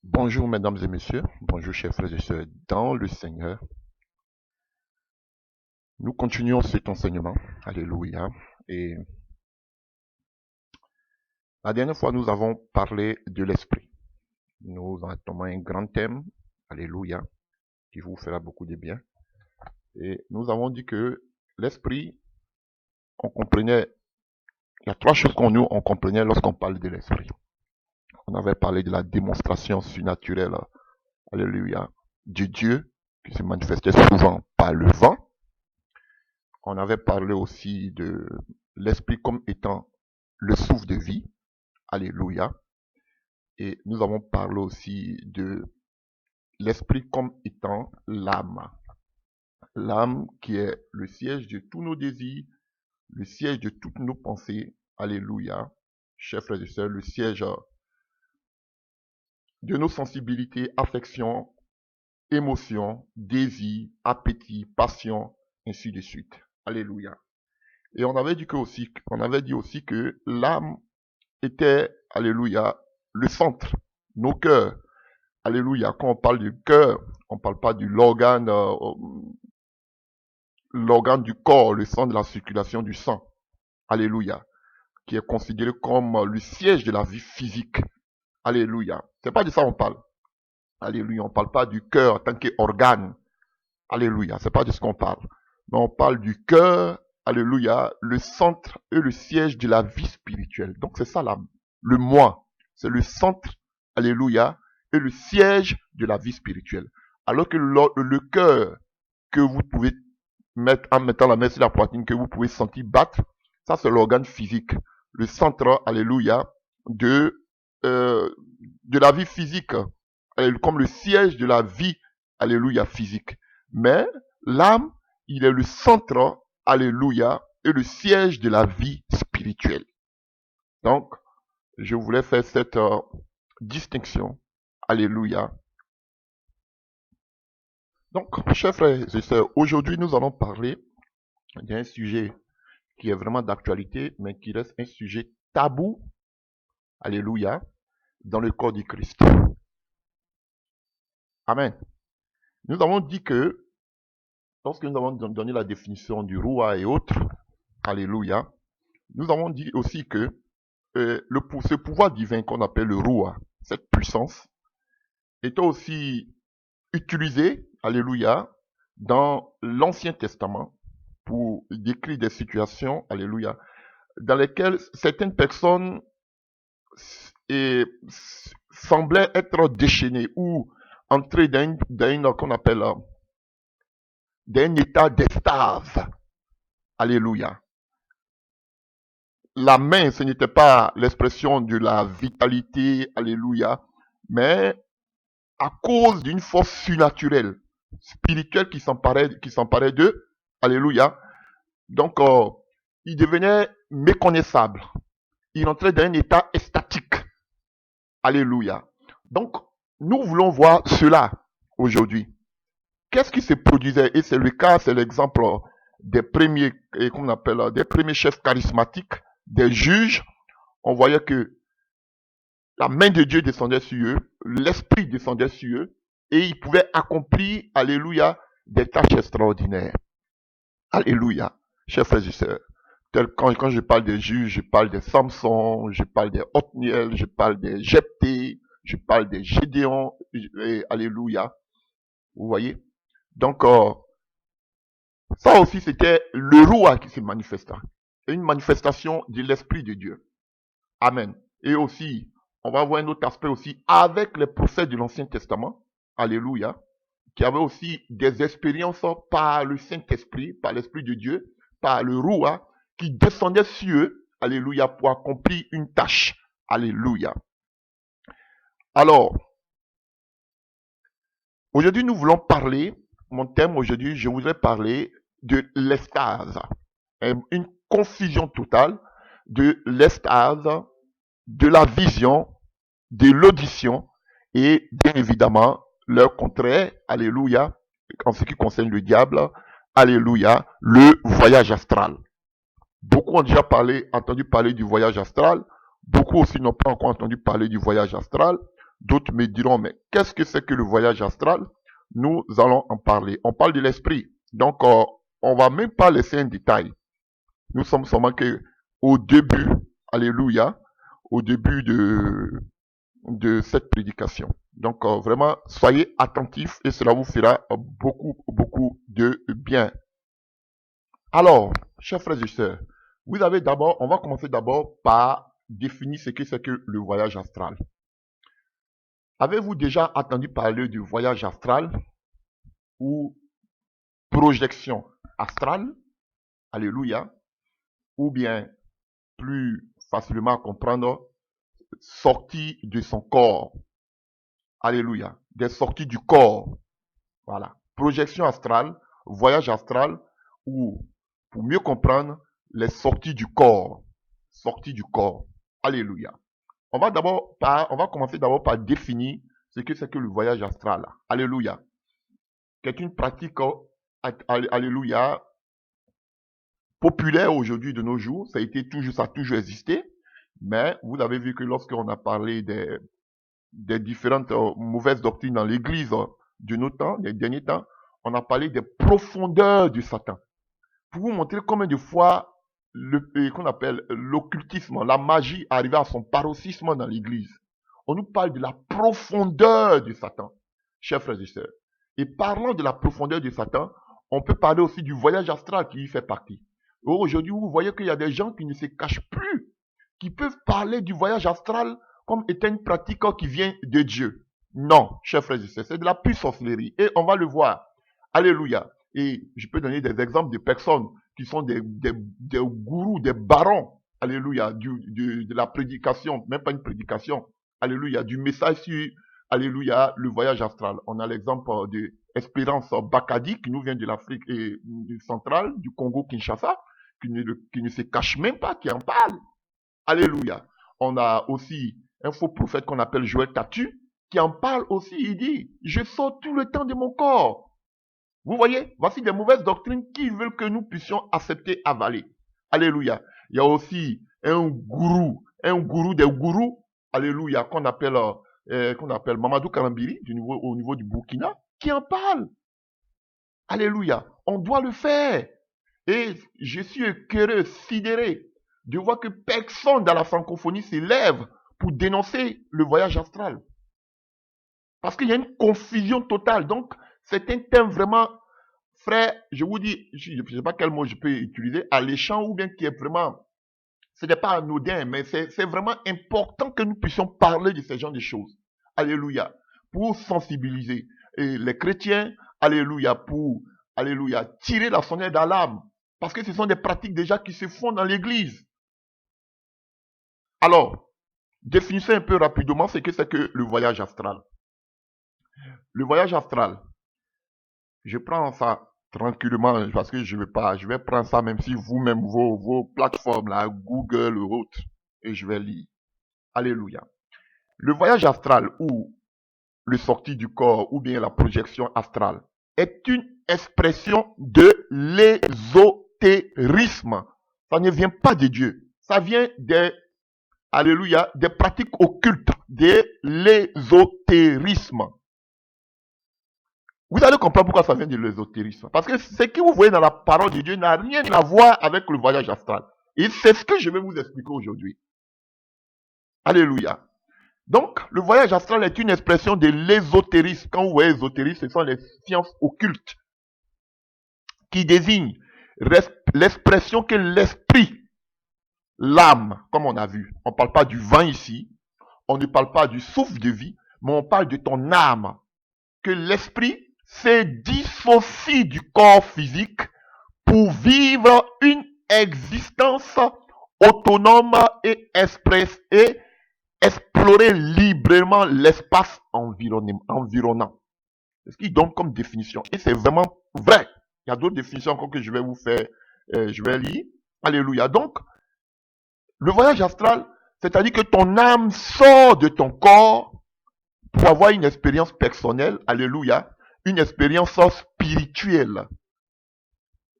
Bonjour mesdames et messieurs, bonjour chers frères et sœurs dans le Seigneur. Nous continuons cet enseignement, alléluia. Et la dernière fois, nous avons parlé de l'esprit. Nous avons un grand thème, alléluia, qui vous fera beaucoup de bien. Et nous avons dit que l'esprit, on comprenait, il y a trois choses on comprenait lorsqu'on parle de l'esprit. On avait parlé de la démonstration surnaturelle, alléluia, de Dieu, qui se manifestait souvent par le vent. On avait parlé aussi de l'esprit comme étant le souffle de vie. Alléluia. Et nous avons parlé aussi de l'esprit comme étant l'âme. L'âme qui est le siège de tous nos désirs, le siège de toutes nos pensées. Alléluia. Chers frères et sœurs, le siège de nos sensibilités, affections, émotions, désirs, appétits, passions, ainsi de suite. Alléluia. Et on avait dit aussi que l'âme était, alléluia, le centre, nos cœurs. Alléluia. Quand on parle du cœur, on ne parle pas de l'organe du corps, le sang de la circulation du sang. Alléluia. Qui est considéré comme le siège de la vie physique. Alléluia. C'est pas de ça qu'on parle. Alléluia. On ne parle pas du cœur en tant qu'organe. Alléluia. C'est pas de ce qu'on parle. Mais on parle du cœur. Alléluia. Le centre et le siège de la vie spirituelle. Donc c'est ça l'âme. Le moi. C'est le centre. Alléluia. Et le siège de la vie spirituelle. Alors que le cœur que vous pouvez mettre en mettant la main sur la poitrine, que vous pouvez sentir battre, ça c'est l'organe physique. Le centre, alléluia, de la vie physique, comme le siège de la vie, alléluia, physique. Mais l'âme, il est le centre, alléluia, et le siège de la vie spirituelle. Donc, je voulais faire cette distinction. Alléluia. Donc, chers frères et sœurs, aujourd'hui nous allons parler d'un sujet qui est vraiment d'actualité, mais qui reste un sujet tabou, alléluia, dans le corps du Christ. Amen. Nous avons dit que, lorsque nous avons donné la définition du roi et autres, alléluia, nous avons dit aussi que ce pouvoir divin qu'on appelle le roi, cette puissance, était aussi utilisé, alléluia, dans l'Ancien Testament pour décrire des situations, alléluia, dans lesquelles certaines personnes semblaient être déchaînées ou entrer dans qu'on appelle d'un état d'extase. Alléluia. La main, ce n'était pas l'expression de la vitalité, alléluia, mais à cause d'une force surnaturelle, spirituelle qui s'emparait d'eux, alléluia. Donc, il devenait méconnaissable. Il entrait dans un état extatique. Alléluia. Donc, nous voulons voir cela aujourd'hui. Qu'est-ce qui se produisait? Et c'est le cas, c'est l'exemple des premiers, qu'on appelle, des premiers chefs charismatiques, des juges. On voyait que la main de Dieu descendait sur eux, l'esprit descendait sur eux, et ils pouvaient accomplir, alléluia, des tâches extraordinaires. Alléluia. Chers frères et sœurs, quand je parle des juges, je parle des Samson, je parle des Othniel, je parle des Jephthé, je parle des Gédéon, alléluia. Vous voyez? Donc, ça aussi, c'était le roi qui se manifesta. Une manifestation de l'Esprit de Dieu. Amen. Et aussi, on va voir un autre aspect aussi avec les prophètes de l'Ancien Testament. Alléluia. Qui avaient aussi des expériences par le Saint-Esprit, par l'Esprit de Dieu, par le roi, qui descendait sur eux. Alléluia. Pour accomplir une tâche. Alléluia. Alors, aujourd'hui, nous voulons parler, mon thème aujourd'hui, je voudrais parler de l'extase. Une confusion totale de l'extase, de la vision, de l'audition et bien évidemment leur contraire, alléluia, en ce qui concerne le diable, alléluia, le voyage astral. Beaucoup ont déjà entendu parler du voyage astral, beaucoup aussi n'ont pas encore entendu parler du voyage astral. D'autres me diront, mais qu'est-ce que c'est que le voyage astral? Nous allons en parler. On parle de l'esprit. Donc, on va même pas laisser un détail. Nous sommes seulement que au début, alléluia, au début de cette prédication. Donc, vraiment, soyez attentifs et cela vous fera beaucoup de bien. Alors, chers frères et sœurs, on va commencer d'abord par définir ce que c'est que le voyage astral. Avez-vous déjà entendu parler du voyage astral ou projection astrale? Alléluia. Ou bien, plus facilement à comprendre, sortie de son corps. Alléluia. Des sorties du corps. Voilà. Projection astrale, voyage astral, ou, pour mieux comprendre, les sorties du corps. Sorties du corps. Alléluia. On va commencer d'abord par définir ce que c'est que le voyage astral. Alléluia. Qui est une pratique, alléluia, populaire aujourd'hui de nos jours. Ça a toujours existé. Mais vous avez vu que lorsqu'on a parlé des différentes mauvaises doctrines dans l'église de nos temps, des derniers temps, on a parlé des profondeurs du Satan. Pour vous montrer combien de fois qu'on appelle l'occultisme, la magie arrivait à son paroxysme dans l'église. On nous parle de la profondeur du Satan, chers frères et sœurs. Et parlant de la profondeur du Satan, on peut parler aussi du voyage astral qui y fait partie. Aujourd'hui, vous voyez qu'il y a des gens qui ne se cachent plus, qui peuvent parler du voyage astral comme étant une pratique qui vient de Dieu. Non, chers frères et sœurs, c'est de la pure sorcellerie. Et on va le voir. Alléluia. Et je peux donner des exemples de personnes qui sont des gourous, des barons, alléluia, de la prédication, même pas une prédication, alléluia, du message sur, alléluia, le voyage astral. On a l'exemple de Espérance Bakadi, qui nous vient de l'Afrique centrale, du Congo-Kinshasa, qui ne se cache même pas, qui en parle. Alléluia. On a aussi un faux prophète qu'on appelle Joël Tatu, qui en parle aussi. Il dit, je sors tout le temps de mon corps. Vous voyez, voici des mauvaises doctrines qui veulent que nous puissions accepter, avaler. Alléluia. Il y a aussi un gourou des gourous, alléluia, qu'on appelle Mamadou Karambiri, au niveau du Burkina, qui en parle. Alléluia. On doit le faire. Et je suis écœuré, sidéré, de voir que personne dans la francophonie s'élève pour dénoncer le voyage astral. Parce qu'il y a une confusion totale. Donc, c'est un thème vraiment, frère, je vous dis, je ne sais pas quel mot je peux utiliser, alléchant ou bien qui est vraiment, ce n'est pas anodin, mais c'est vraiment important que nous puissions parler de ce genre de choses. Alléluia. Pour sensibiliser les chrétiens, alléluia, pour, alléluia, tirer la sonnette d'alarme. Parce que ce sont des pratiques déjà qui se font dans l'église. Alors, définissez un peu rapidement ce que c'est que le voyage astral. Le voyage astral, je prends ça tranquillement parce que je vais prendre ça même si vous-même, vos plateformes, là, Google ou autres, et je vais lire. Alléluia. Le voyage astral ou le sortie du corps ou bien la projection astrale est une expression de l'ésotérisme. Ça ne vient pas de Dieu. Ça vient alléluia, des pratiques occultes, de l'ésotérisme. Vous allez comprendre pourquoi ça vient de l'ésotérisme. Parce que ce que vous voyez dans la parole de Dieu n'a rien à voir avec le voyage astral. Et c'est ce que je vais vous expliquer aujourd'hui. Alléluia. Donc, le voyage astral est une expression de l'ésotérisme. Quand vous voyez ésotérisme, ce sont les sciences occultes qui désignent l'expression que l'esprit, l'âme, comme on a vu, on ne parle pas du vent ici, on ne parle pas du souffle de vie, mais on parle de ton âme, que l'esprit se dissocie du corps physique pour vivre une existence autonome et explorer librement l'espace environnant. C'est ce qu'il donne comme définition. Et c'est vraiment vrai. Il y a d'autres définitions encore que je vais vous faire, je vais lire. Alléluia. Donc, le voyage astral, c'est-à-dire que ton âme sort de ton corps pour avoir une expérience personnelle, alléluia, une expérience spirituelle.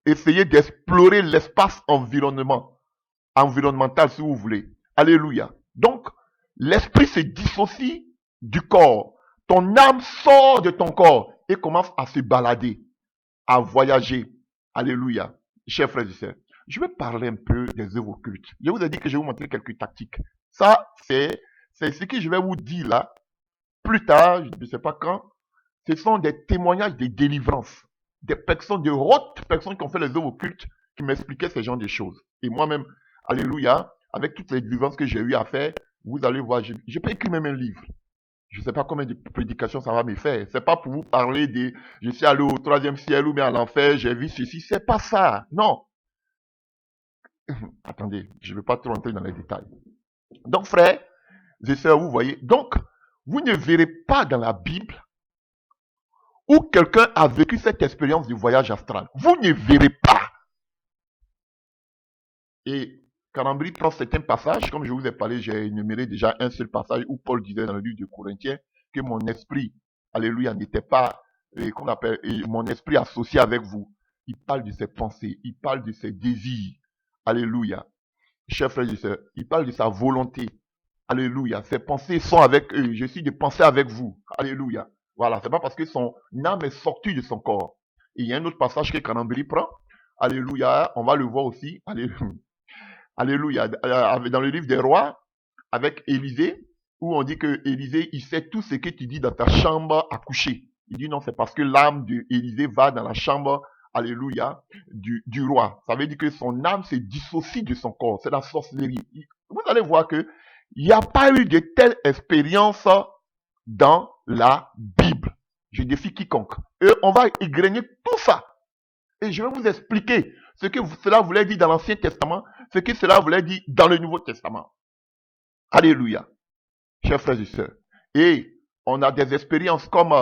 Essayez d'explorer l'espace environnemental si vous voulez. Alléluia. Donc, l'esprit se dissocie du corps. Ton âme sort de ton corps et commence à se balader, à voyager. Alléluia. Chers frères et sœurs, je vais parler un peu des œuvres occultes. Je vous ai dit que je vais vous montrer quelques tactiques. Ça, c'est ce que je vais vous dire là. Plus tard, je ne sais pas quand, ce sont des témoignages de délivrance. Des personnes, de hautes personnes qui ont fait les œuvres occultes, qui m'expliquaient ce genre de choses. Et moi-même, alléluia, avec toutes les délivrances que j'ai eu à faire, vous allez voir, je peux écrire même un livre. Je ne sais pas combien de prédications ça va me faire. C'est pas pour vous parler de je suis allé au troisième ciel ou bien à l'enfer, j'ai vu ceci. C'est pas ça. Non. Attendez, je ne vais pas trop entrer dans les détails. Donc, frères et sœurs, vous voyez, donc, vous ne verrez pas dans la Bible où quelqu'un a vécu cette expérience du voyage astral. Vous ne verrez pas. Et Karambri prend certains passages, comme je vous ai parlé, j'ai énuméré déjà un seul passage où Paul disait dans le livre de Corinthiens que mon esprit, alléluia, n'était pas, qu'on appelle, mon esprit associé avec vous. Il parle de ses pensées, il parle de ses désirs, alléluia. Chers frères et sœurs, il parle de sa volonté, alléluia. Ses pensées sont avec eux, je suis de penser avec vous, alléluia. Voilà, c'est pas parce que son âme est sortie de son corps. Et il y a un autre passage que Karambri prend, alléluia, on va le voir aussi, alléluia. Alléluia. Dans le livre des rois, avec Élisée, où on dit que Élisée, il sait tout ce que tu dis dans ta chambre à coucher. Il dit non, c'est parce que l'âme d'Élisée va dans la chambre, alléluia, du roi. Ça veut dire que son âme se dissocie de son corps. C'est la sorcellerie. Vous allez voir que il n'y a pas eu de telle expérience dans la Bible. Je défie quiconque. Et on va égrener tout ça. Et je vais vous expliquer ce que cela voulait dire dans l'Ancien Testament, ce que cela voulait dire dans le Nouveau Testament. Alléluia, chers frères et sœurs. Et on a des expériences comme,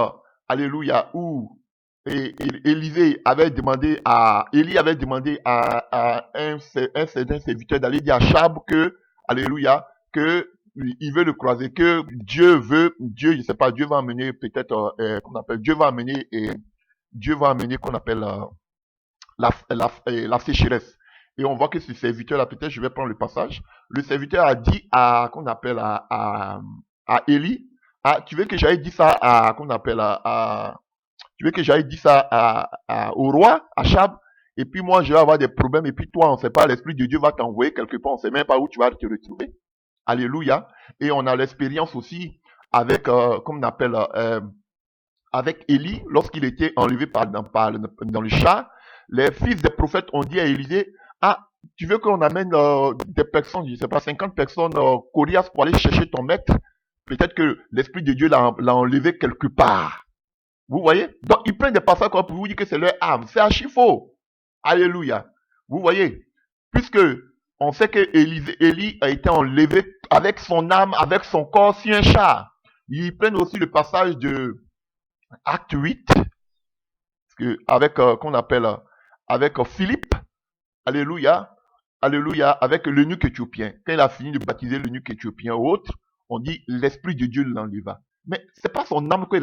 alléluia, où Élisée avait demandé à, Élie avait demandé à un certain serviteur d'aller dire à Chab que, alléluia, que il veut le croiser, que Dieu, je sais pas, Dieu va amener peut-être, qu'on appelle, Dieu va amener qu'on appelle, la sécheresse. Et on voit que ce serviteur-là, peut-être je vais prendre le passage, le serviteur a dit qu'on appelle à Élie, tu veux que j'aille dire ça qu'on appelle tu veux que j'aille dire ça au roi, à Chab, et puis moi je vais avoir des problèmes, et puis toi on ne sait pas, l'Esprit de Dieu va t'envoyer quelque part, on ne sait même pas où tu vas te retrouver. Alléluia. Et on a l'expérience aussi avec, comme on appelle, avec Élie, lorsqu'il était enlevé dans le char, les fils des prophètes ont dit à Élisée, tu veux qu'on amène des personnes, je ne sais pas, 50 personnes coriaces pour aller chercher ton maître? Peut-être que l'Esprit de Dieu l'a enlevé quelque part. Vous voyez? Donc, ils prennent des passages pour vous dire que c'est leur âme. C'est archi faux. Alléluia. Vous voyez? Puisque on sait que Élie a été enlevé avec son âme, avec son corps sur un char. Ils prennent aussi le passage de Acte 8, avec, qu'on appelle, avec Philippe, alléluia, alléluia, avec l'eunuque éthiopien. Quand il a fini de baptiser l'eunuque éthiopien ou autre, on dit l'Esprit de Dieu l'enleva. Mais c'est pas son âme que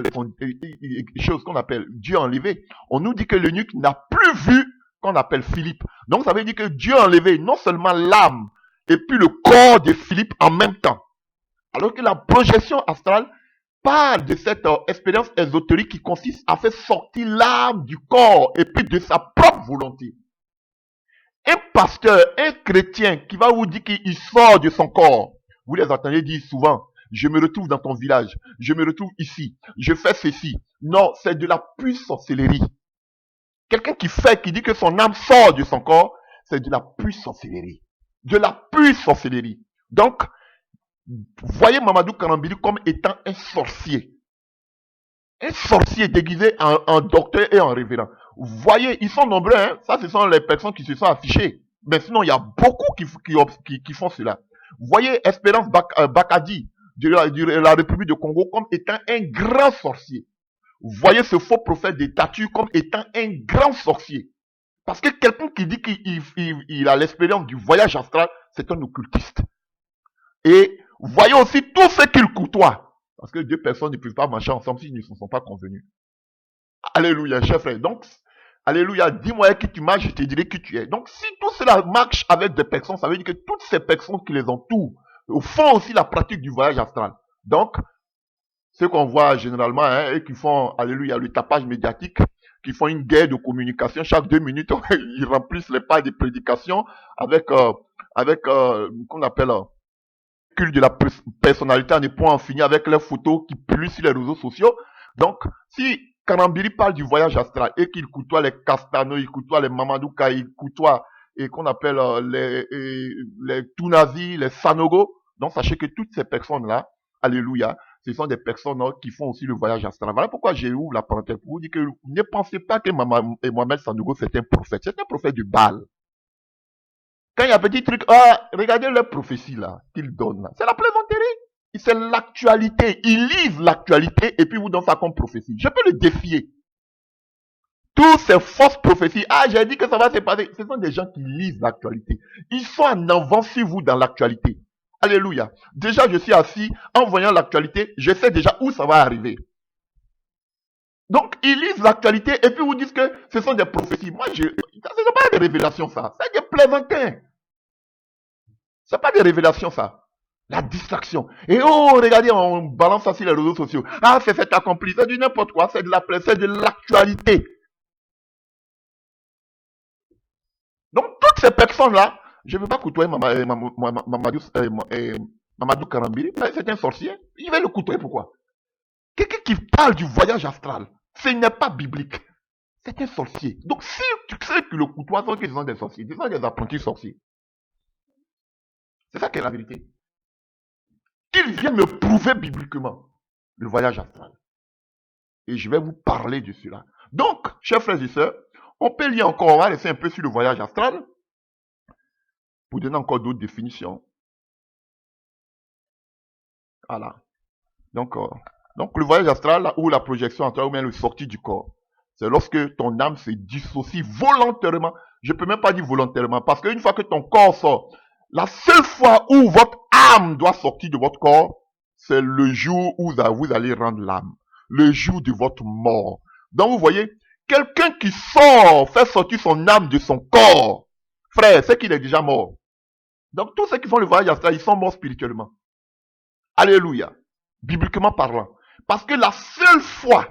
chose qu'on appelle Dieu enlevé. On nous dit que l'eunuque n'a plus vu qu'on appelle Philippe. Donc ça veut dire que Dieu a enlevé non seulement l'âme et puis le corps de Philippe en même temps. Alors que la projection astrale parle de cette expérience ésotérique qui consiste à faire sortir l'âme du corps et puis de sa propre volonté. Un pasteur, un chrétien qui va vous dire qu'il sort de son corps, vous les entendez dire souvent, je me retrouve dans ton village, je me retrouve ici, je fais ceci. Non, c'est de la pure sorcellerie. Quelqu'un qui dit que son âme sort de son corps, c'est de la pure sorcellerie. De la pure sorcellerie. Donc, voyez Mamadou Karambili comme étant un sorcier. Un sorcier déguisé en docteur et en révérend. Voyez, ils sont nombreux, hein? Ça, ce sont les personnes qui se sont affichées. Mais sinon, il y a beaucoup qui font cela. Voyez Espérance Bakadi de la République du Congo comme étant un grand sorcier. Voyez ce faux prophète des Tatu comme étant un grand sorcier. Parce que quelqu'un qui dit qu'il a l'expérience du voyage astral, c'est un occultiste. Et voyez aussi tous ceux qu'il côtoie. Parce que deux personnes ne peuvent pas marcher ensemble s'ils ne se sont pas convenus. Alléluia, cher frère. Donc, alléluia, dis-moi qui tu marches, je te dirai qui tu es. Donc, si tout cela marche avec des personnes, ça veut dire que toutes ces personnes qui les entourent font aussi la pratique du voyage astral. Donc, ceux qu'on voit généralement, hein, et qui font, alléluia, le tapage médiatique, qui font une guerre de communication. Chaque 2 minutes, ils remplissent les pages de prédication avec, qu'on appelle, culte de la personnalité à ne point en finir avec leurs photos qui pullulent sur les réseaux sociaux. Donc, si Karambiri parle du voyage astral et qu'il côtoie les Castano, il côtoie les Mamadouka, il côtoie et qu'on appelle les Tunazi, les Sanogo, donc sachez que toutes ces personnes-là, alléluia, ce sont des personnes qui font aussi le voyage astral. Voilà pourquoi j'ai ouvert la parenthèse pour vous dire que ne pensez pas que Mohamed Sanogo c'est un prophète. C'est un prophète du Baal. Quand il y a un petit truc, regardez les prophéties là qu'il donne là. C'est la plaisanterie. C'est l'actualité. Ils lisent l'actualité et puis vous donnent ça comme prophétie. Je peux le défier. Toutes ces fausses prophéties, j'ai dit que ça va se passer. Ce sont des gens qui lisent l'actualité. Ils sont en avance sur vous dans l'actualité. Alléluia. Déjà, je suis assis, en voyant l'actualité, je sais déjà où ça va arriver. Donc, ils lisent l'actualité et puis vous disent que ce sont des prophéties. Moi, ce n'est pas des révélations, ça. C'est des plaisantins. C'est pas des révélations, ça. La distraction. Et regardez, on balance ça sur les réseaux sociaux. C'est fait accompli. C'est du n'importe quoi. C'est de l'actualité. Donc, toutes ces personnes-là, je ne veux pas côtoyer Mamadou Karambiri. C'est un sorcier. Il va le côtoyer pourquoi? Quelqu'un qui parle du voyage astral, ce n'est pas biblique. C'est un sorcier. Donc, si tu sais que le côtoie, c'est qu'ils sont des sorciers. Ils sont des apprentis sorciers. C'est ça qui est la vérité. Qu'il vienne me prouver bibliquement le voyage astral. Et je vais vous parler de cela. Donc, chers frères et sœurs, on peut lire encore, on va laisser un peu sur le voyage astral, pour donner encore d'autres définitions. Voilà. Donc le voyage astral, ou la projection astrale, ou bien le sortie du corps, c'est lorsque ton âme se dissocie volontairement. Je ne peux même pas dire volontairement, parce qu'une fois que ton corps sort, la seule fois où votre âme doit sortir de votre corps, c'est le jour où vous allez rendre l'âme. Le jour de votre mort. Donc vous voyez, quelqu'un qui sort, fait sortir son âme de son corps, frère, c'est qu'il est déjà mort. Donc tous ceux qui font le voyage astral, ils sont morts spirituellement. Alléluia. Bibliquement parlant. Parce que la seule fois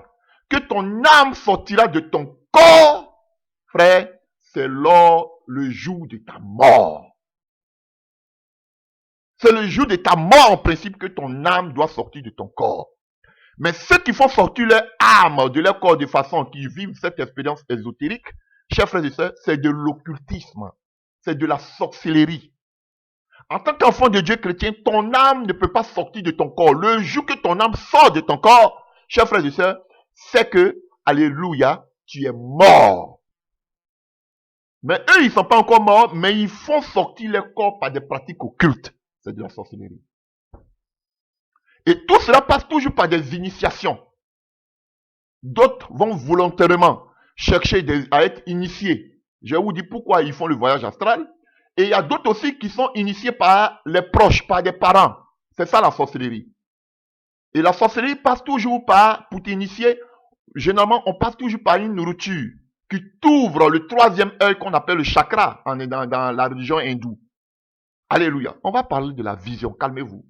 que ton âme sortira de ton corps, frère, c'est lors le jour de ta mort. C'est le jour de ta mort en principe que ton âme doit sortir de ton corps. Mais ceux qui font sortir leur âme de leur corps de façon qu'ils vivent cette expérience ésotérique, chers frères et sœurs, c'est de l'occultisme. C'est de la sorcellerie. En tant qu'enfant de Dieu chrétien, ton âme ne peut pas sortir de ton corps. Le jour que ton âme sort de ton corps, chers frères et sœurs, c'est que, alléluia, tu es mort. Mais eux, ils ne sont pas encore morts, mais ils font sortir leur corps par des pratiques occultes. C'est de la sorcellerie. Et tout cela passe toujours par des initiations. D'autres vont volontairement chercher à être initiés. Je vais vous dire pourquoi ils font le voyage astral. Et il y a d'autres aussi qui sont initiés par les proches, par des parents. C'est ça la sorcellerie. Et la sorcellerie passe toujours par, pour t'initier, généralement on passe toujours par une nourriture qui t'ouvre le troisième œil qu'on appelle le chakra dans la religion hindoue. Alléluia. On va parler de la vision, calmez-vous.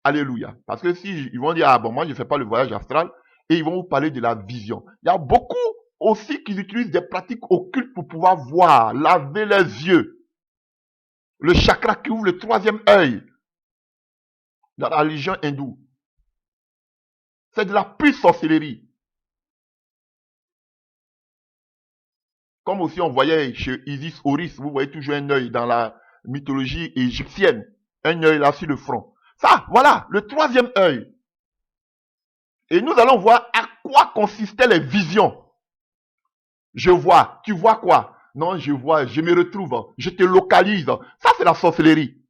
Alléluia. Parce que si ils vont dire, moi je ne fais pas le voyage astral, et ils vont vous parler de la vision. Il y a beaucoup aussi qui utilisent des pratiques occultes pour pouvoir voir, laver les yeux. Le chakra qui ouvre le troisième œil dans la religion hindoue. C'est de la pure sorcellerie. Comme aussi on voyait chez Isis Horus, vous voyez toujours un œil dans la mythologie égyptienne. Un œil là sur le front. Ça, voilà, le troisième œil. Et nous allons voir à quoi consistaient les visions. Je vois, tu vois quoi? Non, je vois, je me retrouve, je te localise. Ça, c'est la sorcellerie.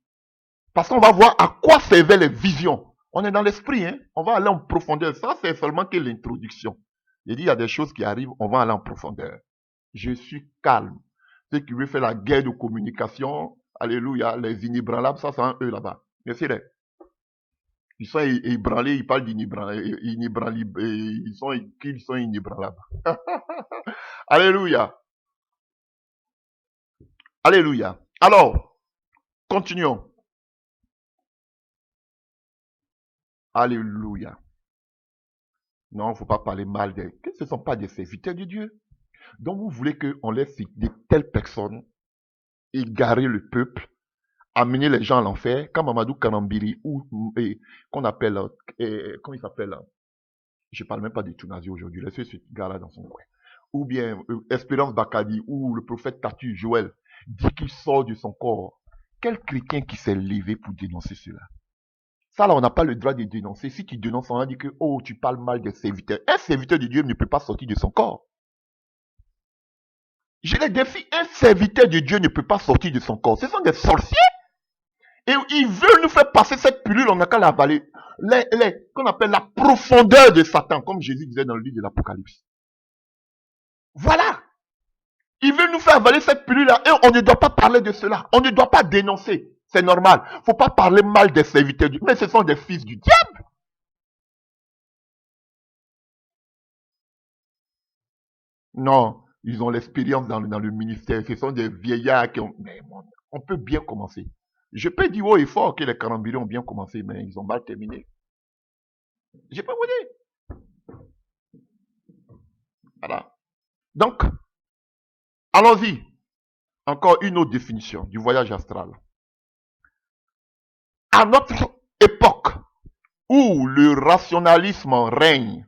Parce qu'on va voir à quoi servaient les visions. On est dans l'esprit, hein? On va aller en profondeur. Ça, c'est seulement que l'introduction. J'ai dit, il y a des choses qui arrivent, on va aller en profondeur. Je suis calme. Ceux qui veulent faire la guerre de communication, alléluia, les inébranlables, ça, c'est un eux là-bas. Mais c'est vrai. Ils sont ébranlés, ils parlent d'inébranlables. Ils sont inébranlables. Alléluia. Alléluia. Alors, continuons. Alléluia. Non, il ne faut pas parler mal d'eux. Que ce ne sont pas des serviteurs de Dieu. Donc vous voulez qu'on laisse de telles personnes égarer le peuple, amener les gens à l'enfer, comme Mamadou Kanambiri, ou qu'on appelle, comment il s'appelle, je ne parle même pas de Tunazi aujourd'hui, laissez ce gars-là dans son coin. Ou bien Espérance Bakadi, ou le prophète Tatu Joël, dit qu'il sort de son corps. Quel chrétien qui s'est levé pour dénoncer cela? Ça, là, on n'a pas le droit de dénoncer. Si tu dénonces, on va dire que, oh, tu parles mal des serviteurs. Un serviteur de Dieu ne peut pas sortir de son corps. Je les défie, un serviteur de Dieu ne peut pas sortir de son corps. Ce sont des sorciers. Et ils veulent nous faire passer cette pilule, on n'a qu'à l'avaler. Qu'on appelle la profondeur de Satan, comme Jésus disait dans le livre de l'Apocalypse. Voilà. Ils veulent nous faire avaler cette pilule-là et on ne doit pas parler de cela. On ne doit pas dénoncer. C'est normal. Il ne faut pas parler mal des serviteurs de Dieu. Mais ce sont des fils du diable. Non, ils ont l'expérience dans le ministère. Ce sont des vieillards qui ont... Mais on peut bien commencer. Je peux dire haut et fort que les Karambiri ont bien commencé, mais ils ont mal terminé. Je peux vous dire. Voilà. Donc, allons-y. Encore une autre définition du voyage astral. À notre époque, où le rationalisme règne,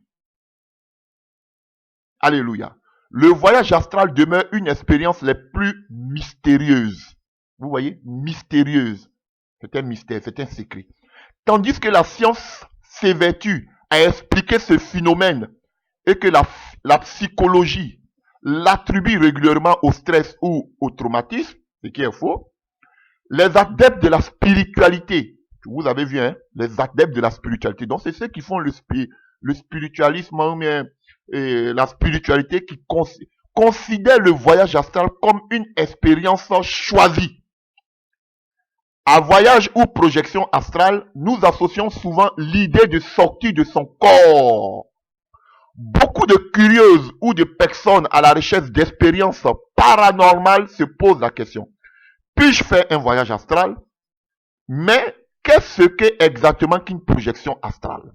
alléluia, le voyage astral demeure une expérience les plus mystérieuses. Vous voyez, mystérieuse. C'est un mystère, c'est un secret. Tandis que la science s'évertue à expliquer ce phénomène et que la psychologie l'attribue régulièrement au stress ou au traumatisme, ce qui est faux, les adeptes de la spiritualité, vous avez vu, hein, les adeptes de la spiritualité, donc c'est ceux qui font le spiritualisme, la spiritualité qui considèrent le voyage astral comme une expérience choisie. À voyage ou projection astrale, nous associons souvent l'idée de sortir de son corps. Beaucoup de curieuses ou de personnes à la recherche d'expériences paranormales se posent la question. Puis-je faire un voyage astral? Mais qu'est-ce qu'est exactement qu'une projection astrale?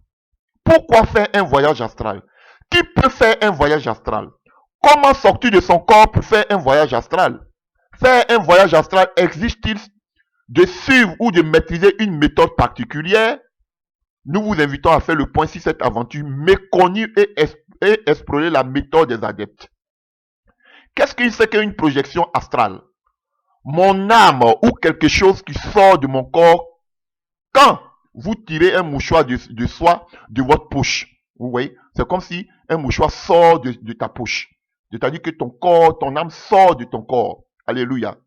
Pourquoi faire un voyage astral? Qui peut faire un voyage astral? Comment sortir de son corps pour faire un voyage astral? Faire un voyage astral exige-t-il de suivre ou de maîtriser une méthode particulière? Nous vous invitons à faire le point sur cette aventure méconnue et explorer la méthode des adeptes. Qu'est-ce que c'est qu'une projection astrale? Mon âme ou quelque chose qui sort de mon corps quand vous tirez un mouchoir de soie de votre poche. Vous voyez, c'est comme si un mouchoir sort de ta poche. C'est-à-dire que ton corps, ton âme sort de ton corps. Alléluia.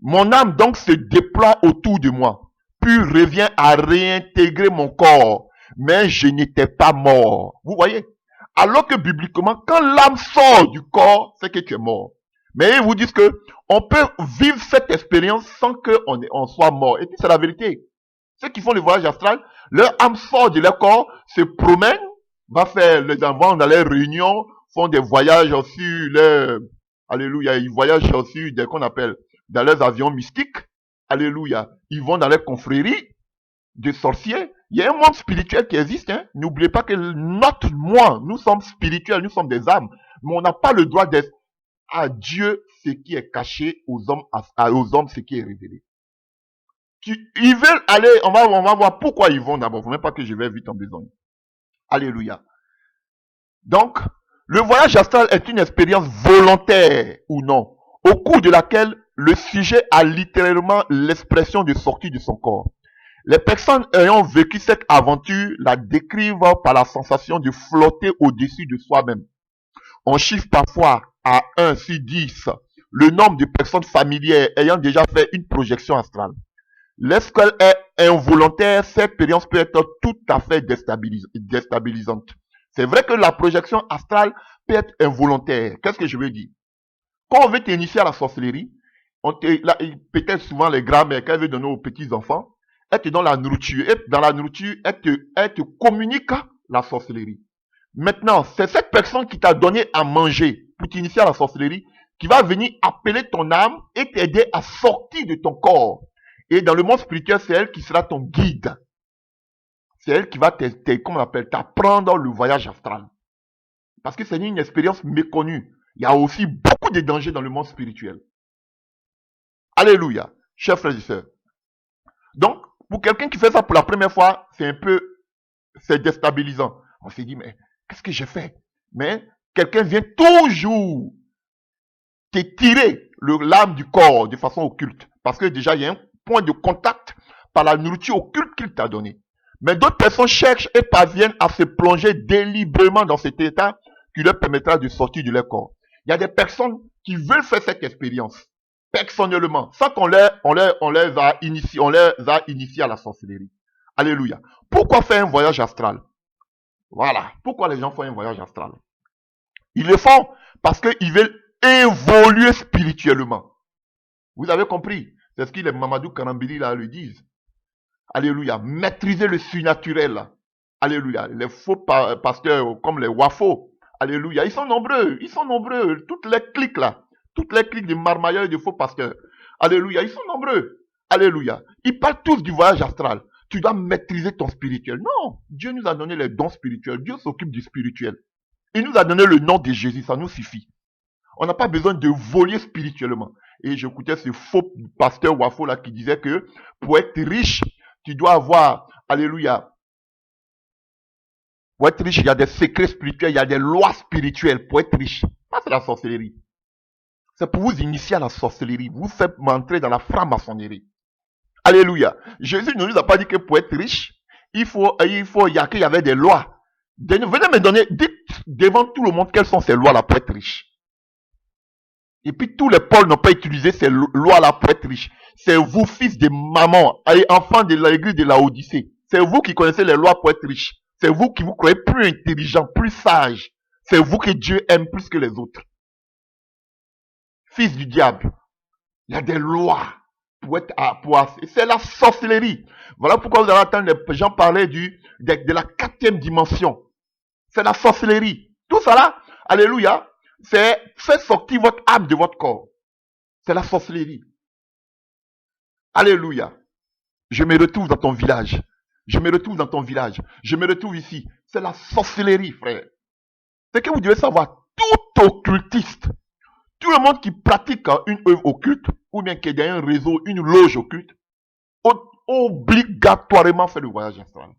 Mon âme donc se déploie autour de moi, puis revient à réintégrer mon corps. Mais je n'étais pas mort. Vous voyez? Alors que bibliquement, quand l'âme sort du corps, c'est que tu es mort. Mais ils vous disent que on peut vivre cette expérience sans qu'on soit mort. Et puis c'est la vérité. Ceux qui font le voyage astral, leur âme sort de leur corps, se promène, va faire les enfants dans les réunions, font des voyages sur leur... Alléluia, ils voyagent sur des qu'on appelle dans leurs avions mystiques. Alléluia, ils vont dans les confréries de sorciers. Il y a un monde spirituel qui existe. Hein? N'oubliez pas que notre moi, nous sommes spirituels, nous sommes des âmes. Mais on n'a pas le droit d'être à Dieu ce qui est caché, aux hommes ce qui est révélé. Ils veulent aller, on va voir pourquoi ils vont d'abord. Il ne faut même pas que je vais vite en besogne. Alléluia. Donc, le voyage astral est une expérience volontaire ou non, au cours de laquelle le sujet a littéralement l'expression de sortir de son corps. Les personnes ayant vécu cette aventure la décrivent par la sensation de flotter au-dessus de soi-même. On chiffre parfois à 1 sur 10 le nombre de personnes familières ayant déjà fait une projection astrale. Lorsqu'elle est involontaire, cette expérience peut être tout à fait déstabilisante. C'est vrai que la projection astrale peut être involontaire. Qu'est-ce que je veux dire? Quand on veut t'initier à la sorcellerie, peut-être souvent les grands-mères, quand elles veulent donner aux petits-enfants, elles te donnent la nourriture. Et dans la nourriture, elles te communiquent la sorcellerie. Maintenant, c'est cette personne qui t'a donné à manger pour t'initier à la sorcellerie qui va venir appeler ton âme et t'aider à sortir de ton corps. Et dans le monde spirituel, c'est elle qui sera ton guide. c'est elle qui va comment on appelle, t'apprendre le voyage astral. Parce que c'est une expérience méconnue. Il y a aussi beaucoup de dangers dans le monde spirituel. Alléluia, chers frères et sœurs. Donc, pour quelqu'un qui fait ça pour la première fois, c'est déstabilisant. On s'est dit, mais qu'est-ce que j'ai fait? Mais quelqu'un vient toujours te tirer l'âme du corps de façon occulte. Parce que déjà, il y a un point de contact par la nourriture occulte qu'il t'a donnée. Mais d'autres personnes cherchent et parviennent à se plonger délibérément dans cet état qui leur permettra de sortir de leur corps. Il y a des personnes qui veulent faire cette expérience personnellement, sans qu'on les a initiés à la sorcellerie. Alléluia. Pourquoi faire un voyage astral? Voilà. Pourquoi les gens font un voyage astral? Ils le font parce qu'ils veulent évoluer spirituellement. Vous avez compris? C'est ce que les Mamadou Karambili là le disent. Alléluia. Maîtriser le surnaturel là. Alléluia. Les faux pasteurs comme les Wafo. Alléluia. Ils sont nombreux. Ils sont nombreux. Toutes les cliques là. Toutes les cliques de marmailleurs et de faux pasteurs. Alléluia. Ils sont nombreux. Alléluia. Ils parlent tous du voyage astral. Tu dois maîtriser ton spirituel. Non. Dieu nous a donné les dons spirituels. Dieu s'occupe du spirituel. Il nous a donné le nom de Jésus. Ça nous suffit. On n'a pas besoin de voler spirituellement. Et j'écoutais ce faux pasteur Wafo là qui disait que pour être riche, tu dois avoir, alléluia, pour être riche, il y a des secrets spirituels, il y a des lois spirituelles pour être riche. Ça, c'est la sorcellerie. C'est pour vous initier à la sorcellerie, vous faire entrer dans la franc-maçonnerie. Alléluia. Jésus ne nous a pas dit que pour être riche, il y avait des lois. Venez me donner, dites devant tout le monde quelles sont ces lois-là pour être riche. Et puis tous les pôles n'ont pas utilisé ces lois-là pour être riches. C'est vous, fils de maman, et enfants de l'église de la Odyssée. C'est vous qui connaissez les lois pour être riches. C'est vous qui vous croyez plus intelligent, plus sage. C'est vous que Dieu aime plus que les autres. Fils du diable. Il y a des lois pour être c'est la sorcellerie. Voilà pourquoi vous allez entendre les gens parler de la 4e dimension. C'est la sorcellerie. Tout ça là, alléluia, c'est faire sortir votre âme de votre corps. C'est la sorcellerie. Alléluia. Je me retrouve dans ton village. Je me retrouve dans ton village. Je me retrouve ici. C'est la sorcellerie, frère. C'est que vous devez savoir, tout occultiste, tout le monde qui pratique une œuvre occulte, ou bien qui est dans un réseau, une loge occulte, obligatoirement fait le voyage astral.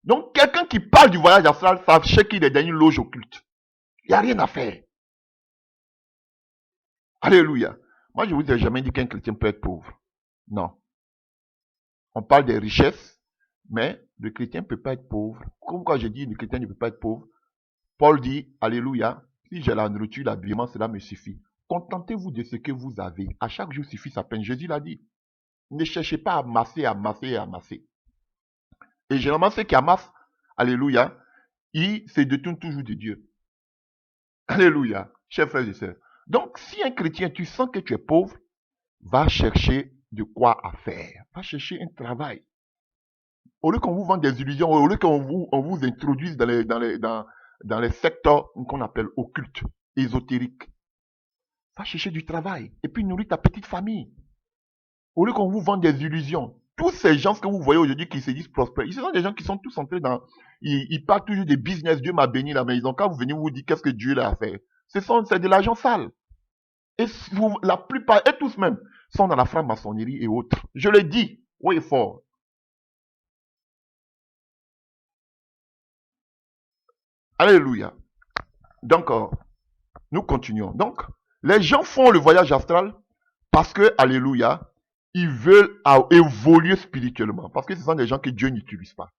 Donc, quelqu'un qui parle du voyage astral, sachez qu'il est dans une loge occulte. Il n'y a rien à faire. Alléluia. Moi, je vous ai jamais dit qu'un chrétien peut être pauvre. Non. On parle des richesses, mais le chrétien ne peut pas être pauvre. Pourquoi je dis le chrétien ne peut pas être pauvre? Paul dit, alléluia, si j'ai la nourriture, l'habillement, cela me suffit. Contentez-vous de ce que vous avez. À chaque jour suffit sa peine. Jésus l'a dit. Ne cherchez pas à amasser, amasser et amasser. Et généralement, ceux qui amassent, alléluia, ils se détournent toujours de Dieu. Alléluia, chers frères et sœurs. Donc, si un chrétien, tu sens que tu es pauvre, va chercher de quoi à faire. Va chercher un travail. Au lieu qu'on vous vende des illusions, au lieu qu'on vous introduise dans les secteurs qu'on appelle occultes, ésotériques, va chercher du travail et puis nourrir ta petite famille. Au lieu qu'on vous vende des illusions, tous ces gens que vous voyez aujourd'hui qui se disent prospères, ce sont des gens qui sont tous entrés dans... Ils parlent toujours des business, Dieu m'a béni la maison. Quand vous venez vous dire qu'est-ce que Dieu a fait, c'est de l'argent sale. Et la plupart, et tous même, sont dans la franc-maçonnerie et autres. Je le dis, oui fort. Alléluia. Donc, nous continuons. Donc, les gens font le voyage astral parce que, alléluia, ils veulent évoluer spirituellement. Parce que ce sont des gens que Dieu n'utilise pas.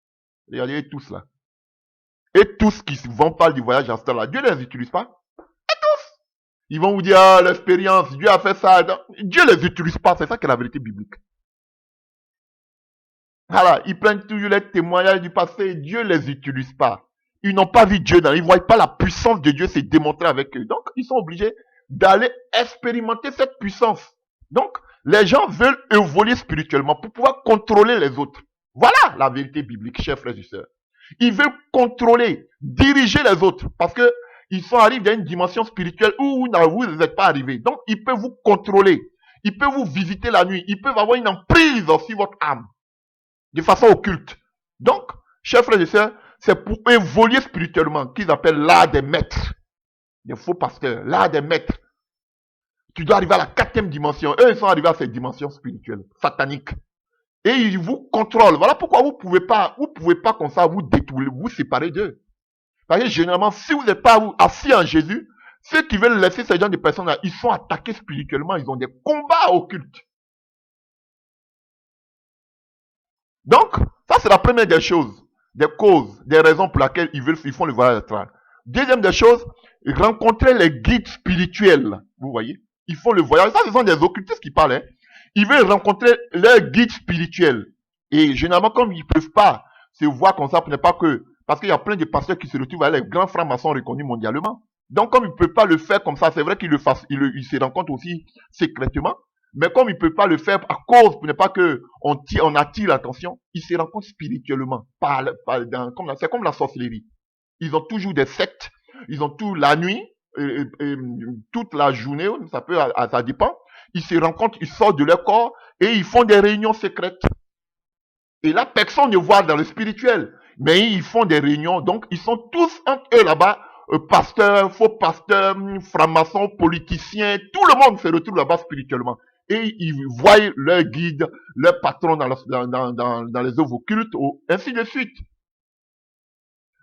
Regardez tous là. Et tous qui vont parler du voyage astral là, Dieu ne les utilise pas. Et tous. Ils vont vous dire, ah, l'expérience, Dieu a fait ça. Dieu ne les utilise pas. C'est ça qui est la vérité biblique. Voilà, ils prennent toujours les témoignages du passé. Dieu ne les utilise pas. Ils n'ont pas vu Dieu ils ne voient pas la puissance de Dieu se démontrer avec eux. Donc, ils sont obligés d'aller expérimenter cette puissance. Donc, les gens veulent évoluer spirituellement pour pouvoir contrôler les autres. Voilà la vérité biblique, chers frères et sœurs. Ils veulent contrôler, diriger les autres parce que ils sont arrivés dans une dimension spirituelle où vous n'êtes pas arrivés. Donc, ils peuvent vous contrôler. Ils peuvent vous visiter la nuit. Ils peuvent avoir une emprise sur votre âme. de façon occulte. Donc, chers frères et sœurs, c'est pour évoluer spirituellement qu'ils appellent l'art des maîtres. Des faux pasteurs, l'art des maîtres. Tu dois arriver à la 4e dimension. Eux, ils sont arrivés à cette dimension spirituelle, satanique. Et ils vous contrôlent. Voilà pourquoi vous pouvez pas comme ça vous détourner, vous séparer d'eux. Parce que généralement, si vous n'êtes pas assis en Jésus, ceux qui veulent laisser ces gens de personnes-là, ils sont attaqués spirituellement, ils ont des combats occultes. Donc, ça c'est la première des choses, des causes, des raisons pour lesquelles ils font le voyage astral. Deuxième des choses, rencontrer les guides spirituels. Vous voyez, ils font le voyage. Ça, ce sont des occultistes qui parlent. Hein. Ils veulent rencontrer leurs guides spirituels. Et généralement, comme ils ne peuvent pas se voir comme ça, pas que, parce qu'il y a plein de pasteurs qui se retrouvent à les grands francs-maçons reconnus mondialement. Donc, comme ils ne peuvent pas le faire comme ça, c'est vrai qu'ils ils se rencontrent aussi secrètement. Mais comme il ne peut pas le faire à cause, pour ne pas que on attire l'attention, il se rencontre spirituellement. C'est comme la sorcellerie. Ils ont toujours des sectes, ils ont tout la nuit, toute la journée, ça dépend. Ils se rencontrent, ils sortent de leur corps et ils font des réunions secrètes. Et là, personne ne voit dans le spirituel. Mais ils font des réunions, donc ils sont tous entre eux là-bas, pasteurs, faux pasteurs, francs-maçons, politiciens, tout le monde se retrouve là-bas spirituellement. Et ils voient leur guide, leur patron dans les œuvres occultes, ainsi de suite.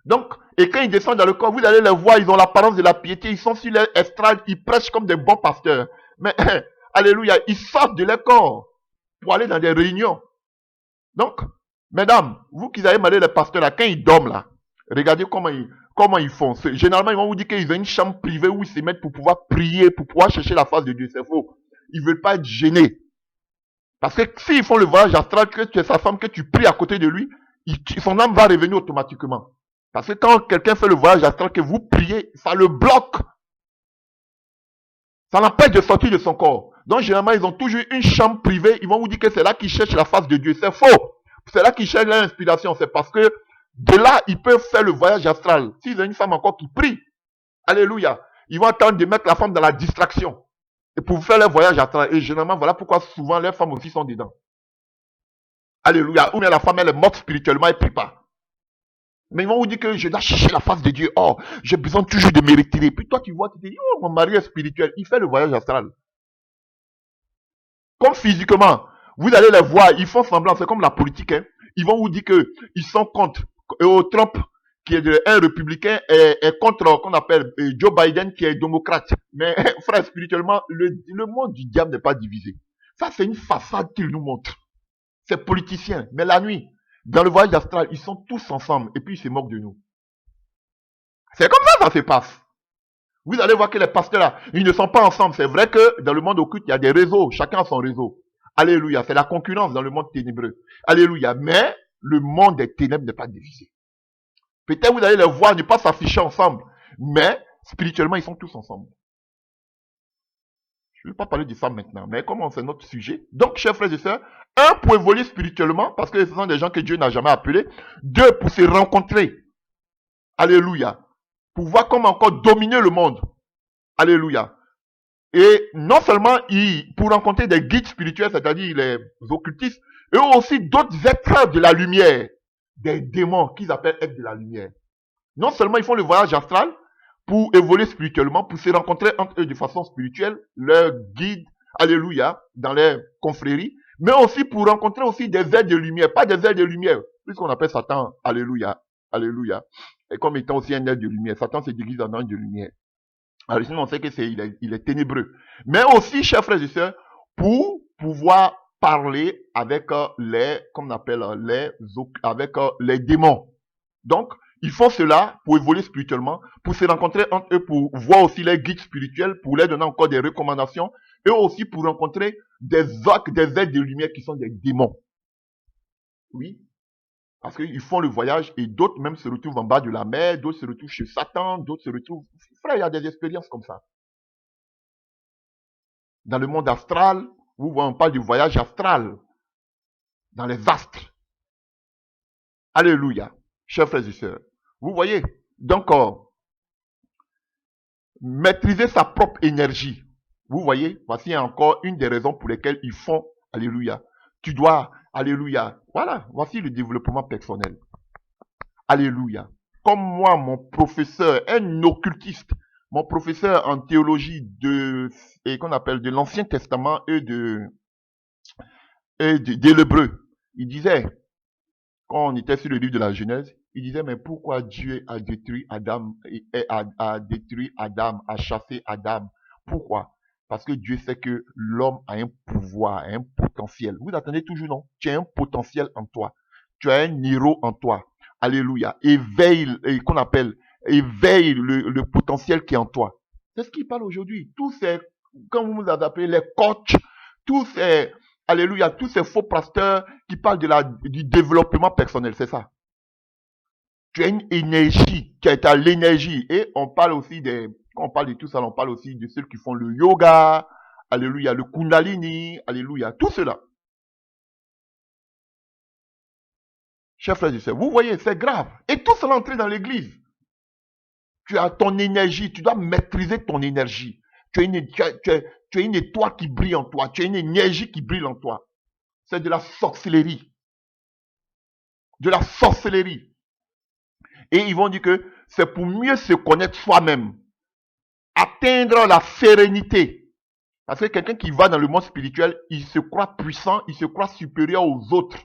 Donc, et quand ils descendent dans le corps, vous allez les voir, ils ont l'apparence de la piété, ils sont sur leur estrade, ils prêchent comme des bons pasteurs. Mais, alléluia, ils sortent de leur corps pour aller dans des réunions. Donc, mesdames, vous qui avez malé les pasteurs là, quand ils dorment là, regardez comment ils font. Généralement, ils vont vous dire qu'ils ont une chambre privée où ils se mettent pour pouvoir prier, pour pouvoir chercher la face de Dieu. C'est faux. Ils ne veulent pas être gênés. Parce que s'ils font le voyage astral, que tu es sa femme, que tu pries à côté de lui, son âme va revenir automatiquement. Parce que quand quelqu'un fait le voyage astral, que vous priez, ça le bloque. Ça l'empêche de sortir de son corps. Donc, généralement, ils ont toujours une chambre privée. Ils vont vous dire que c'est là qu'ils cherchent la face de Dieu. C'est faux. C'est là qu'ils cherchent l'inspiration. C'est parce que de là, ils peuvent faire le voyage astral. S'ils ont une femme encore qui prie, alléluia, ils vont attendre de mettre la femme dans la distraction. Et pour faire leur voyage astral. Et généralement, voilà pourquoi souvent les femmes aussi sont dedans. Alléluia. Ou bien la femme, elle est morte spirituellement, elle ne prie pas. Mais ils vont vous dire que je dois chercher la face de Dieu. Oh, j'ai besoin toujours de me retirer. Puis toi, tu vois, tu te dis, oh, mon mari est spirituel. Il fait le voyage astral. Comme physiquement, vous allez les voir, ils font semblant, c'est comme la politique. Hein. Ils vont vous dire qu'ils sont contre. Trump, qui est un républicain, est contre, qu'on appelle Joe Biden, qui est démocrate. Mais frère, spirituellement, le monde du diable n'est pas divisé. Ça, c'est une façade qu'il nous montre. C'est politicien. Mais la nuit, dans le voyage astral, ils sont tous ensemble et puis ils se moquent de nous. C'est comme ça se passe. Vous allez voir que les pasteurs là, ils ne sont pas ensemble. C'est vrai que dans le monde occulte, il y a des réseaux. Chacun a son réseau. Alléluia. C'est la concurrence dans le monde ténébreux. Alléluia. Mais le monde des ténèbres n'est pas divisé. Peut-être vous allez les voir ne pas s'afficher ensemble. Mais spirituellement, ils sont tous ensemble. Je ne vais pas parler de ça maintenant. Mais comme c'est notre sujet. Donc, chers frères et sœurs, un, pour évoluer spirituellement, parce que ce sont des gens que Dieu n'a jamais appelés. Deux, pour se rencontrer. Alléluia. Pour voir comment encore dominer le monde. Alléluia. Et non seulement pour rencontrer des guides spirituels, c'est-à-dire les occultistes, eux aussi d'autres êtres de la lumière, des démons qu'ils appellent êtres de la lumière. Non seulement ils font le voyage astral pour évoluer spirituellement, pour se rencontrer entre eux de façon spirituelle, leurs guides, alléluia, dans les confréries, mais aussi pour rencontrer aussi des êtres de lumière, pas des êtres de lumière, puisqu'on appelle Satan, alléluia, alléluia, et comme étant aussi un être de lumière. Satan se déguise en ange de lumière. Alors sinon, on sait que il est ténébreux. Mais aussi, chers frères et sœurs, pour pouvoir parler avec comme on appelle, avec les démons. Donc, ils font cela pour évoluer spirituellement, pour se rencontrer entre eux, pour voir aussi les guides spirituels, pour leur donner encore des recommandations, et aussi pour rencontrer des êtres de lumière qui sont des démons. Oui. Parce qu'ils font le voyage et d'autres même se retrouvent en bas de la mer, d'autres se retrouvent chez Satan, d'autres se retrouvent... Frère, il y a des expériences comme ça. Dans le monde astral, vous voyez, on parle du voyage astral. Dans les astres. Alléluia. Chers frères et sœurs. Vous voyez, donc, maîtriser sa propre énergie. Vous voyez, voici encore une des raisons pour lesquelles ils font, alléluia. Tu dois Alléluia. Voilà, voici le développement personnel. Alléluia. Comme moi, mon professeur, un occultiste, mon professeur en théologie et qu'on appelle de l'Ancien Testament et de l'Hébreu, il disait, quand on était sur le livre de la Genèse, il disait, mais pourquoi Dieu a détruit Adam, a détruit Adam, a chassé Adam? Pourquoi? Parce que Dieu sait que l'homme a un pouvoir, un potentiel. Vous attendez toujours, non? Tu as un potentiel en toi. Tu as un héros en toi. Alléluia. Qu'on appelle, éveille le potentiel qui est en toi. C'est ce qu'il parle aujourd'hui. Tous ces, comme vous nous avez appelé les coachs, tous ces, alléluia, tous ces faux pasteurs qui parlent du développement personnel, c'est ça. Tu as une énergie, tu as l'énergie. Et on parle aussi quand on parle de tout ça, on parle aussi de ceux qui font le yoga, alléluia, le kundalini, alléluia, tout cela. Chers frères et sœurs, vous voyez, c'est grave. Et tout cela entré dans l'église. Tu as ton énergie, tu dois maîtriser ton énergie. Tu as une étoile qui brille en toi, tu as une énergie qui brille en toi. C'est de la sorcellerie. De la sorcellerie. Et ils vont dire que c'est pour mieux se connaître soi-même. Atteindre la sérénité. Parce que quelqu'un qui va dans le monde spirituel, il se croit puissant, il se croit supérieur aux autres.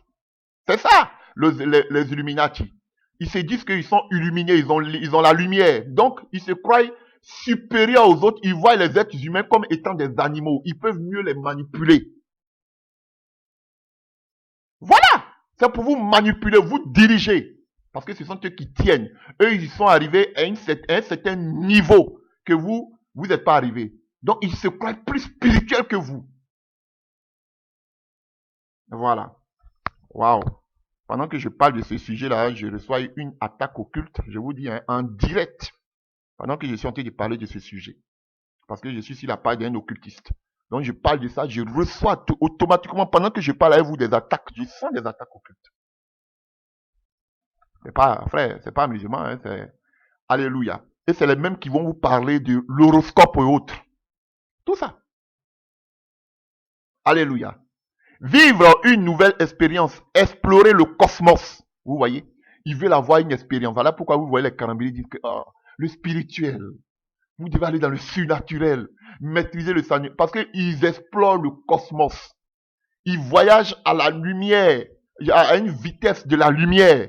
C'est ça, les Illuminati. Ils se disent qu'ils sont illuminés, ils ont la lumière. Donc, ils se croient supérieurs aux autres. Ils voient les êtres humains comme étant des animaux. Ils peuvent mieux les manipuler. Voilà, c'est pour vous manipuler, vous diriger. Parce que ce sont eux qui tiennent. Eux, ils sont arrivés à un certain niveau que vous n'êtes pas arrivé. Donc, ils se croient plus spirituels que vous. Voilà. Waouh. Pendant que je parle de ce sujet-là, je reçois une attaque occulte, je vous dis, hein, en direct. Pendant que je suis en train de parler de ce sujet. Parce que je suis sur la page d'un occultiste. Donc, je parle de ça, je reçois automatiquement, pendant que je parle avec vous, des attaques. Je sens des attaques occultes. C'est pas, frère, c'est pas musulman, hein, c'est alléluia. Et c'est les mêmes qui vont vous parler de l'horoscope et autres. Tout ça. Alléluia. Vivre une nouvelle expérience, explorer le cosmos. Vous voyez, ils veulent avoir une expérience. Voilà pourquoi vous voyez les Karambélis disent que le spirituel, vous devez aller dans le surnaturel, maîtriser le Seigneur. Parce qu'ils explorent le cosmos. Ils voyagent à la lumière, à une vitesse de la lumière.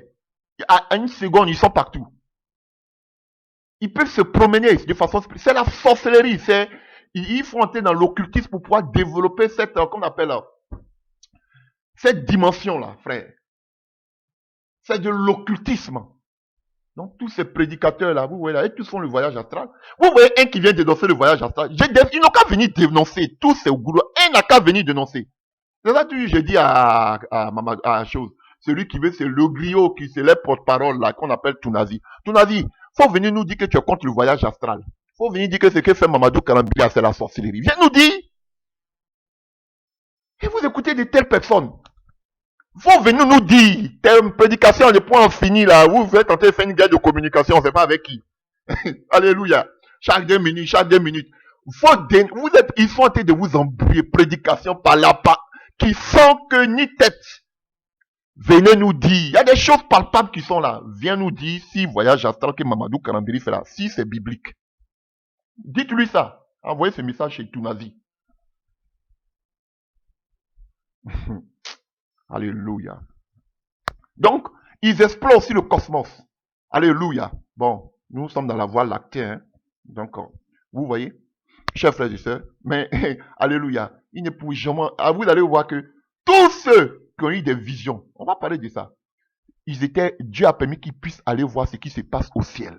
À une seconde, ils sont partout. Ils peuvent se promener de façon... C'est la sorcellerie. Il faut entrer dans l'occultisme pour pouvoir développer cette, qu'on appelle, cette dimension-là, frère. C'est de l'occultisme. Donc, tous ces prédicateurs-là, vous voyez là, et tous font le voyage astral. Vous voyez un qui vient dénoncer le voyage astral. Ils n'ont qu'à venir dénoncer. Tous ces gourous, un n'a qu'à venir dénoncer. C'est ça que je dis à chose. Celui qui veut, c'est le griot, qui c'est les porte-parole, là, qu'on appelle Tounazi. Tounazi, faut venir nous dire que tu es contre le voyage astral. Faut venir dire que ce que fait Mamadou Karambia, c'est la sorcellerie. Viens nous dire. Et vous écoutez de telles personnes. Faut venir nous dire. Telle prédication, le point fini là. Vous êtes en train de faire une guerre de communication, on ne sait pas avec qui. Alléluia. Chaque 2 minutes, chaque 2 minutes. Ils sont en train de vous embrouiller. Prédication par là, qui sont que ni tête. Venez nous dire. Il y a des choses palpables qui sont là. Viens nous dire si voyage astral que Mamadou Karambiri fait là, si c'est biblique. Dites-lui ça. Envoyez ce message chez Tounazi. Alléluia. Donc, ils explorent aussi le cosmos. Alléluia. Bon, nous sommes dans la voie lactée. Hein? Donc, vous voyez, chers frères et sœurs, mais alléluia. Il ne pouvait jamais... vous allez voir que tous ceux qui ont eu des visions, on va parler de ça, Dieu a permis qu'ils puissent aller voir ce qui se passe au ciel.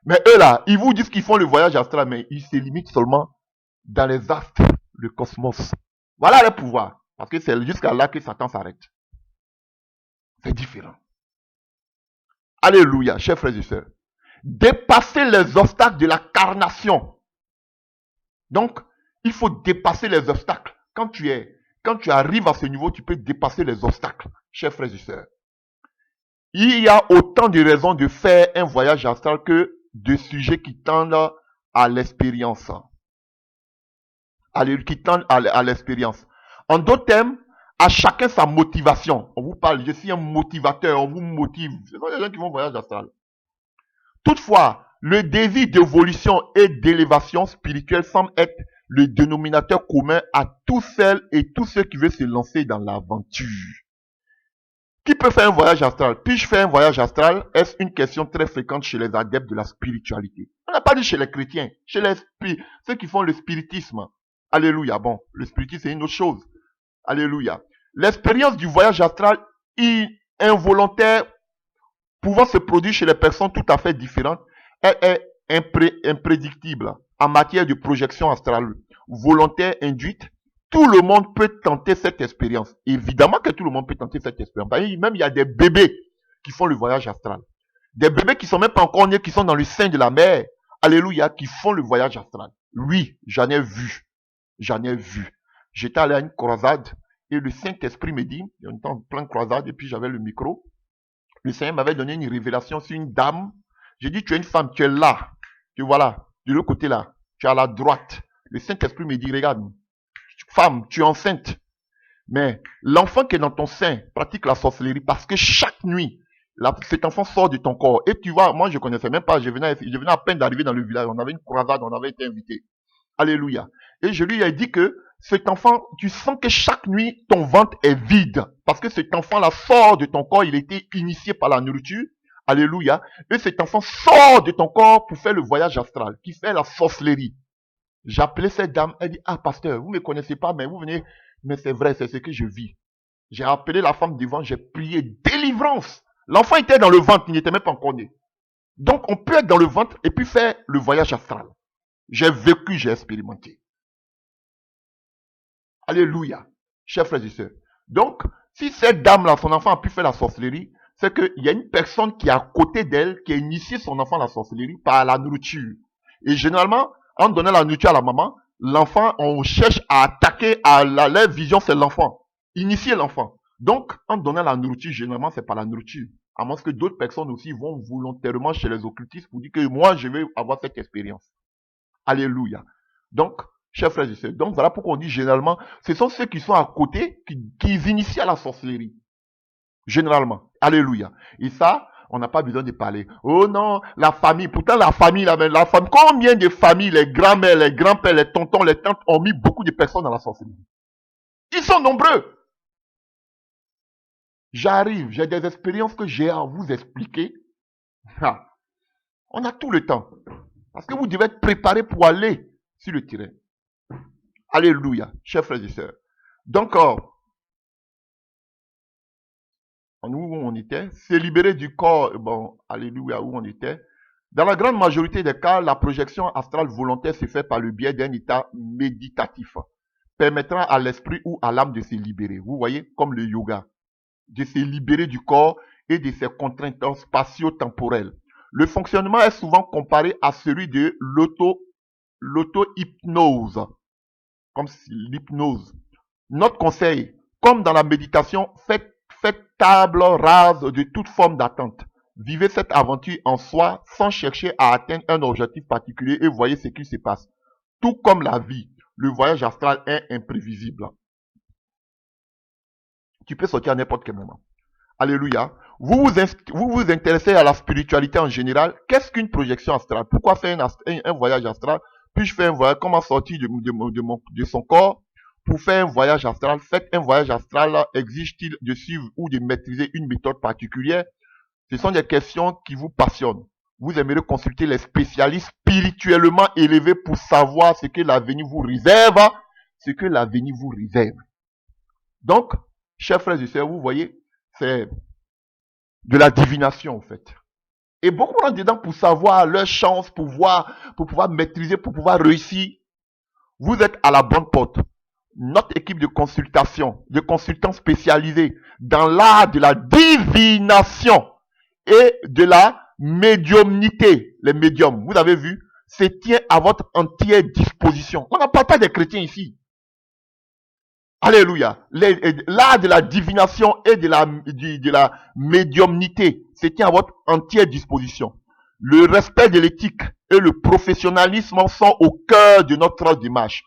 Mais eux là, ils vous disent qu'ils font le voyage astral, mais ils se limitent seulement dans les astres, le cosmos. Voilà le pouvoir. Parce que c'est jusqu'à là que Satan s'arrête. C'est différent. Alléluia, chers frères et sœurs. Dépasser les obstacles de la carnation. Donc, il faut dépasser les obstacles. Quand tu arrives à ce niveau, tu peux dépasser les obstacles, chers frères et sœurs. Il y a autant de raisons de faire un voyage astral que de sujets qui tendent à l'expérience. Qui tendent à l'expérience. En d'autres termes, À chacun sa motivation. On vous parle, je suis un motivateur, on vous motive. Ce sont les gens qui vont au voyage astral. Toutefois, le désir d'évolution et d'élévation spirituelle semble être le dénominateur commun à tous celles et tous ceux qui veulent se lancer dans l'aventure. Qui peut faire un voyage astral? Puis-je faire un voyage astral? Est-ce une question très fréquente chez les adeptes de la spiritualité? On n'a pas dit chez les chrétiens, chez ceux qui font le spiritisme. Alléluia. Bon, le spiritisme c'est une autre chose. Alléluia. L'expérience du voyage astral involontaire pouvant se produire chez les personnes tout à fait différentes, elle est imprédictible en matière de projection astrale volontaire induite. Tout le monde peut tenter cette expérience. Évidemment que tout le monde peut tenter cette expérience. Même il y a des bébés qui font le voyage astral. Des bébés qui sont même pas encore nés, qui sont dans le sein de la mère. Alléluia, qui font le voyage astral. Oui, j'en ai vu. J'en ai vu. J'étais allé à une croisade et le Saint-Esprit me dit, il y a un temps plein de croisade et puis j'avais le micro. Le Seigneur m'avait donné une révélation sur une dame. J'ai dit, tu es une femme, tu es là. Tu vois là, de l'autre côté là. Tu es à la droite. Le Saint-Esprit me dit, regarde, femme, tu es enceinte. Mais l'enfant qui est dans ton sein pratique la sorcellerie parce que chaque nuit, cet enfant sort de ton corps. Et tu vois, moi je ne connaissais même pas, je venais à peine d'arriver dans le village. On avait une croisade, on avait été invités. Alléluia. Et je lui ai dit que cet enfant, tu sens que chaque nuit, ton ventre est vide. Parce que cet enfant-là sort de ton corps, il a été initié par la nourriture. Alléluia. Et cet enfant sort de ton corps pour faire le voyage astral, qui fait la sorcellerie. J'appelais cette dame, elle dit, ah pasteur, vous ne me connaissez pas, mais vous venez, mais c'est vrai, c'est ce que je vis. J'ai appelé la femme devant, j'ai prié délivrance. L'enfant était dans le ventre, il n'était même pas encore né. Donc on peut être dans le ventre et puis faire le voyage astral. J'ai vécu, j'ai expérimenté. Alléluia. Chers frères et sœurs. Donc, si cette dame-là, son enfant a pu faire la sorcellerie, c'est qu'il y a une personne qui est à côté d'elle, qui a initié son enfant à la sorcellerie par la nourriture. Et généralement, en donnant la nourriture à la maman, l'enfant, on cherche à attaquer, leur vision, c'est l'enfant. Initier l'enfant. Donc, en donnant la nourriture, généralement, c'est par la nourriture. À moins que d'autres personnes aussi vont volontairement chez les occultistes pour dire que moi, je vais avoir cette expérience. Alléluia. Donc, chers frères et sœurs, donc voilà pourquoi on dit généralement, ce sont ceux qui sont à côté qui initient à la sorcellerie. Généralement. Alléluia. Et ça, on n'a pas besoin de parler. Oh non, la famille, pourtant la famille, la famille, combien de familles, les grands-mères, les grands-pères, les tontons, les tantes ont mis beaucoup de personnes dans la sorcellerie. Ils sont nombreux. J'arrive, j'ai des expériences que j'ai à vous expliquer. On a tout le temps. Parce que vous devez être préparé pour aller sur le terrain. Alléluia, chers frères et sœurs. Donc, où on était, se libérer du corps, bon, alléluia, où on était. Dans la grande majorité des cas, la projection astrale volontaire se fait par le biais d'un état méditatif, permettant à l'esprit ou à l'âme de se libérer. Vous voyez, comme le yoga, de se libérer du corps et de ses contraintes spatio-temporelles. Le fonctionnement est souvent comparé à celui de l'auto-hypnose, comme l'hypnose. Notre conseil, comme dans la méditation, faites table rase de toute forme d'attente. Vivez cette aventure en soi sans chercher à atteindre un objectif particulier et voyez ce qui se passe. Tout comme la vie, le voyage astral est imprévisible. Tu peux sortir à n'importe quel moment. Alléluia. Vous vous intéressez à la spiritualité en général. Qu'est-ce qu'une projection astrale? Pourquoi faire un voyage astral? Puis-je faire un voyage? Comment sortir de son corps? Pour faire un voyage astral, faites un voyage astral, exige-t-il de suivre ou de maîtriser une méthode particulière? Ce sont des questions qui vous passionnent. Vous aimeriez consulter les spécialistes spirituellement élevés pour savoir ce que l'avenir vous réserve, ce que l'avenir vous réserve. Donc, chers frères et sœurs, vous voyez, c'est de la divination en fait. Et beaucoup rentrent dedans pour savoir leur chance, pour pouvoir maîtriser, pour pouvoir réussir. Vous êtes à la bonne porte. Notre équipe de consultation, de consultants spécialisés dans l'art de la divination et de la médiumnité, les médiums, vous avez vu, se tient à votre entière disposition. On ne parle pas des chrétiens ici. Alléluia. L'art de la divination et de la médiumnité se tient à votre entière disposition. Le respect de l'éthique et le professionnalisme sont au cœur de notre démarche.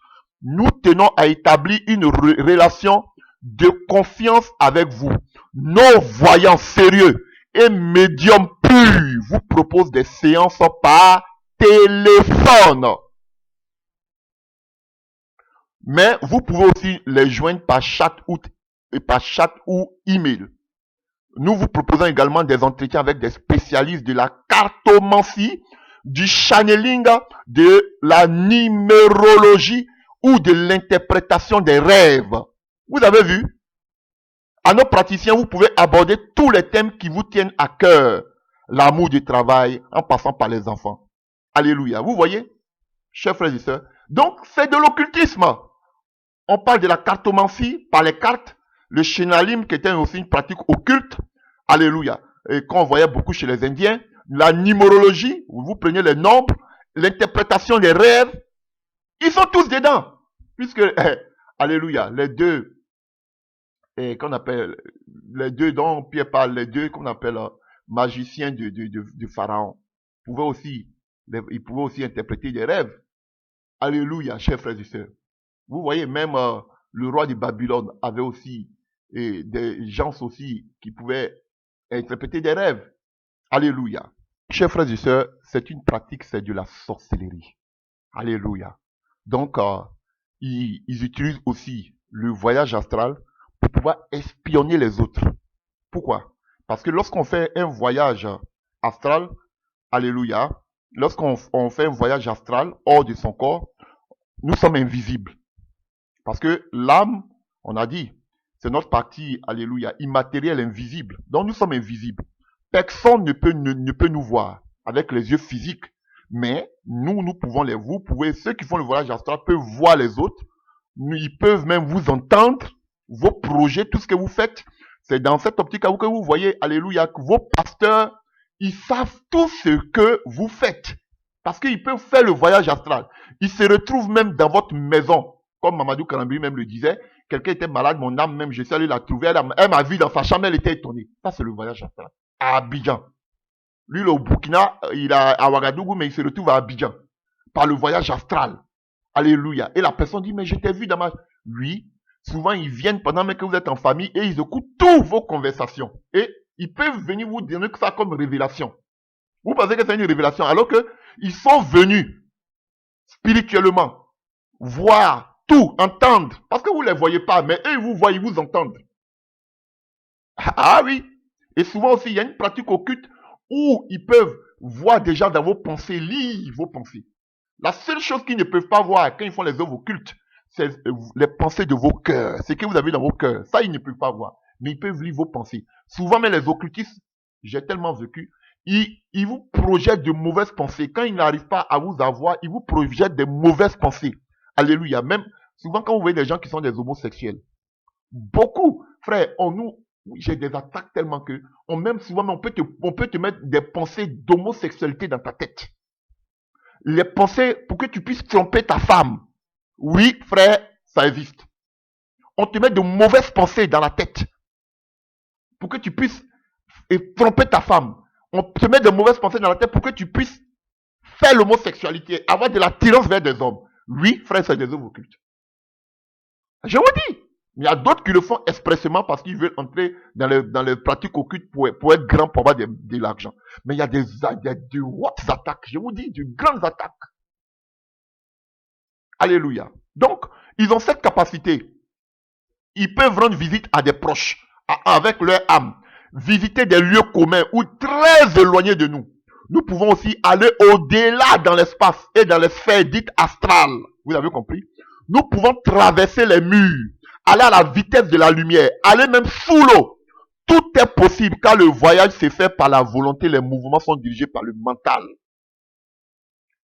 Nous tenons à établir une relation de confiance avec vous, nos voyants sérieux et médiums purs vous proposent des séances par téléphone. Mais vous pouvez aussi les joindre par chat ou email. Nous vous proposons également des entretiens avec des spécialistes de la cartomancie, du channeling, de la numérologie ou de l'interprétation des rêves. Vous avez vu? À nos praticiens, vous pouvez aborder tous les thèmes qui vous tiennent à cœur. L'amour du travail, en passant par les enfants. Alléluia. Vous voyez, chers frères et sœurs? Donc, c'est de l'occultisme. On parle de la cartomancie par les cartes, le channeling qui était aussi une pratique occulte. Alléluia. Et qu'on voyait beaucoup chez les Indiens. La numérologie, où vous prenez les nombres, l'interprétation des rêves. Ils sont tous dedans. Puisque, alléluia, les deux, qu'on appelle, les deux dont Pierre parle, les deux qu'on appelle magiciens du Pharaon, ils pouvaient aussi interpréter des rêves. Alléluia, chers frères et sœurs. Vous voyez, même le roi de Babylone avait aussi des gens aussi qui pouvaient interpréter des rêves. Alléluia. Chers frères et sœurs, c'est une pratique, c'est de la sorcellerie. Alléluia. Donc, ils utilisent aussi le voyage astral pour pouvoir espionner les autres. Pourquoi? Parce que lorsqu'on fait un voyage astral, alléluia, lorsqu'on fait un voyage astral hors de son corps, nous sommes invisibles. Parce que l'âme, on a dit, c'est notre partie, alléluia, immatérielle, invisible. Donc nous sommes invisibles. Personne ne peut nous voir avec les yeux physiques. Mais nous pouvons vous pouvez, ceux qui font le voyage astral peuvent voir les autres. Ils peuvent même vous entendre, vos projets, tout ce que vous faites. C'est dans cette optique que vous voyez, alléluia, que vos pasteurs, ils savent tout ce que vous faites. Parce qu'ils peuvent faire le voyage astral. Ils se retrouvent même dans votre maison. Comme Mamadou Karambi même le disait, quelqu'un était malade, mon âme même, je suis allé la trouver, elle m'a vu dans sa chambre, elle était étonnée. Ça, c'est le voyage astral. À Abidjan. Lui, il est au Burkina, il est à Ouagadougou, mais il se retrouve à Abidjan. Par le voyage astral. Alléluia. Et la personne dit, mais je t'ai vu dans ma... Oui, souvent ils viennent pendant même que vous êtes en famille et ils écoutent toutes vos conversations. Et ils peuvent venir vous donner ça comme révélation. Vous pensez que c'est une révélation, alors que ils sont venus spirituellement voir tout, entendre. Parce que vous ne les voyez pas, mais eux, ils vous voient, ils vous entendent. Ah oui. Et souvent aussi, il y a une pratique occulte où ils peuvent voir déjà dans vos pensées, lire vos pensées. La seule chose qu'ils ne peuvent pas voir quand ils font les œuvres occultes, c'est les pensées de vos cœurs. Ce que vous avez dans vos cœurs. Ça, ils ne peuvent pas voir. Mais ils peuvent lire vos pensées. Souvent, mais les occultistes, j'ai tellement vécu, ils vous projettent de mauvaises pensées. Quand ils n'arrivent pas à vous avoir, ils vous projettent des mauvaises pensées. Alléluia. Même, souvent, quand vous voyez des gens qui sont des homosexuels, beaucoup, frère, j'ai des attaques tellement que, souvent, on peut te mettre des pensées d'homosexualité dans ta tête. Les pensées pour que tu puisses tromper ta femme. Oui, frère, ça existe. On te met de mauvaises pensées dans la tête pour que tu puisses tromper ta femme. On te met de mauvaises pensées dans la tête pour que tu puisses faire l'homosexualité, avoir de l'attirance vers des hommes. Oui, frère, c'est des œuvres occultes. Je vous dis. Il y a d'autres qui le font expressément parce qu'ils veulent entrer dans les pratiques occultes pour être grand, pour avoir de l'argent. Mais il y a des hautes attaques, je vous dis, de grandes attaques. Alléluia. Donc, ils ont cette capacité. Ils peuvent rendre visite à des proches, avec leur âme, visiter des lieux communs ou très éloignés de nous. Nous pouvons aussi aller au-delà dans l'espace et dans les sphères dites astrales. Vous avez compris? Nous pouvons traverser les murs, aller à la vitesse de la lumière, aller même sous l'eau. Tout est possible car le voyage se fait par la volonté, les mouvements sont dirigés par le mental.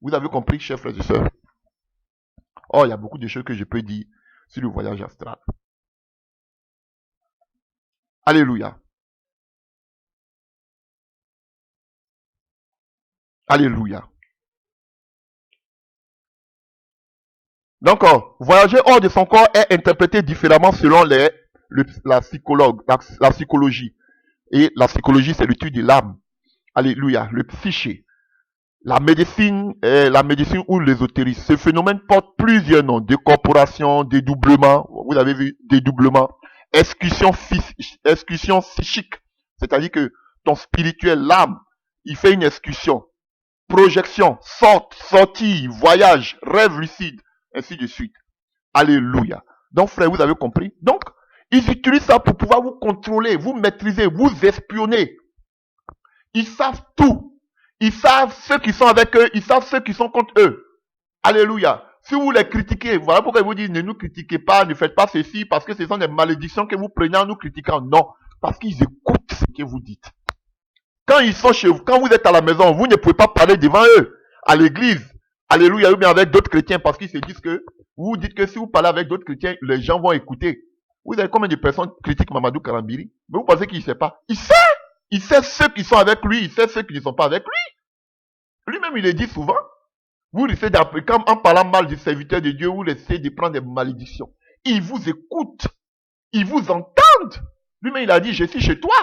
Vous avez compris, chers frères et sœurs? Oh, il y a beaucoup de choses que je peux dire sur le voyage astral. Alléluia. Alléluia. Donc, voyager hors de son corps est interprété différemment selon la psychologie. Et la psychologie, c'est l'étude de l'âme. Alléluia. Le psyché. La médecine ou l'ésotérisme. Ce phénomène porte plusieurs noms. Décorporation, dédoublement. Vous avez vu, dédoublement. excursion, excursion psychique. C'est-à-dire que ton spirituel, l'âme, il fait une excursion. Projection, sortie, voyage, rêve lucide, ainsi de suite. Alléluia. Donc, frère, vous avez compris? Donc, ils utilisent ça pour pouvoir vous contrôler, vous maîtriser, vous espionner. Ils savent tout. Ils savent ceux qui sont avec eux, ils savent ceux qui sont contre eux. Alléluia. Si vous les critiquez, voilà pourquoi ils vous disent ne nous critiquez pas, ne faites pas ceci, parce que ce sont des malédictions que vous prenez en nous critiquant. Non, parce qu'ils écoutent ce que vous dites. Quand ils sont chez vous, quand vous êtes à la maison, vous ne pouvez pas parler devant eux, à l'église. Alléluia, ou bien avec d'autres chrétiens, parce qu'ils se disent que vous dites que si vous parlez avec d'autres chrétiens, les gens vont écouter. Vous avez combien de personnes critiquent Mamadou Karambiri? Mais vous pensez qu'il ne sait pas? Il sait! Il sait ceux qui sont avec lui, il sait ceux qui ne sont pas avec lui. Lui-même, il le dit souvent. Vous risquez d'appeler, comme en parlant mal du serviteur de Dieu, vous essayez de prendre des malédictions. Il vous écoute. Ils vous entendent. Lui-même, il a dit, je suis chez toi.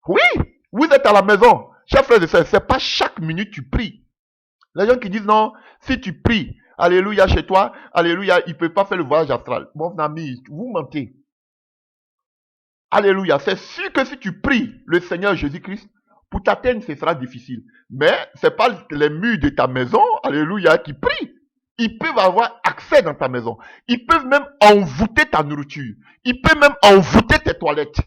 Oui, vous êtes à la maison. Chers frères et sœurs, c'est pas chaque minute tu pries. Les gens qui disent non, si tu pries, alléluia chez toi, alléluia, il ne peut pas faire le voyage astral. Mon ami, vous mentez. Alléluia, c'est sûr que si tu pries le Seigneur Jésus-Christ, pour t'atteindre, ce sera difficile. Mais ce n'est pas les murs de ta maison, alléluia, qui prient. Ils peuvent avoir accès dans ta maison. Ils peuvent même envoûter ta nourriture. Ils peuvent même envoûter tes toilettes.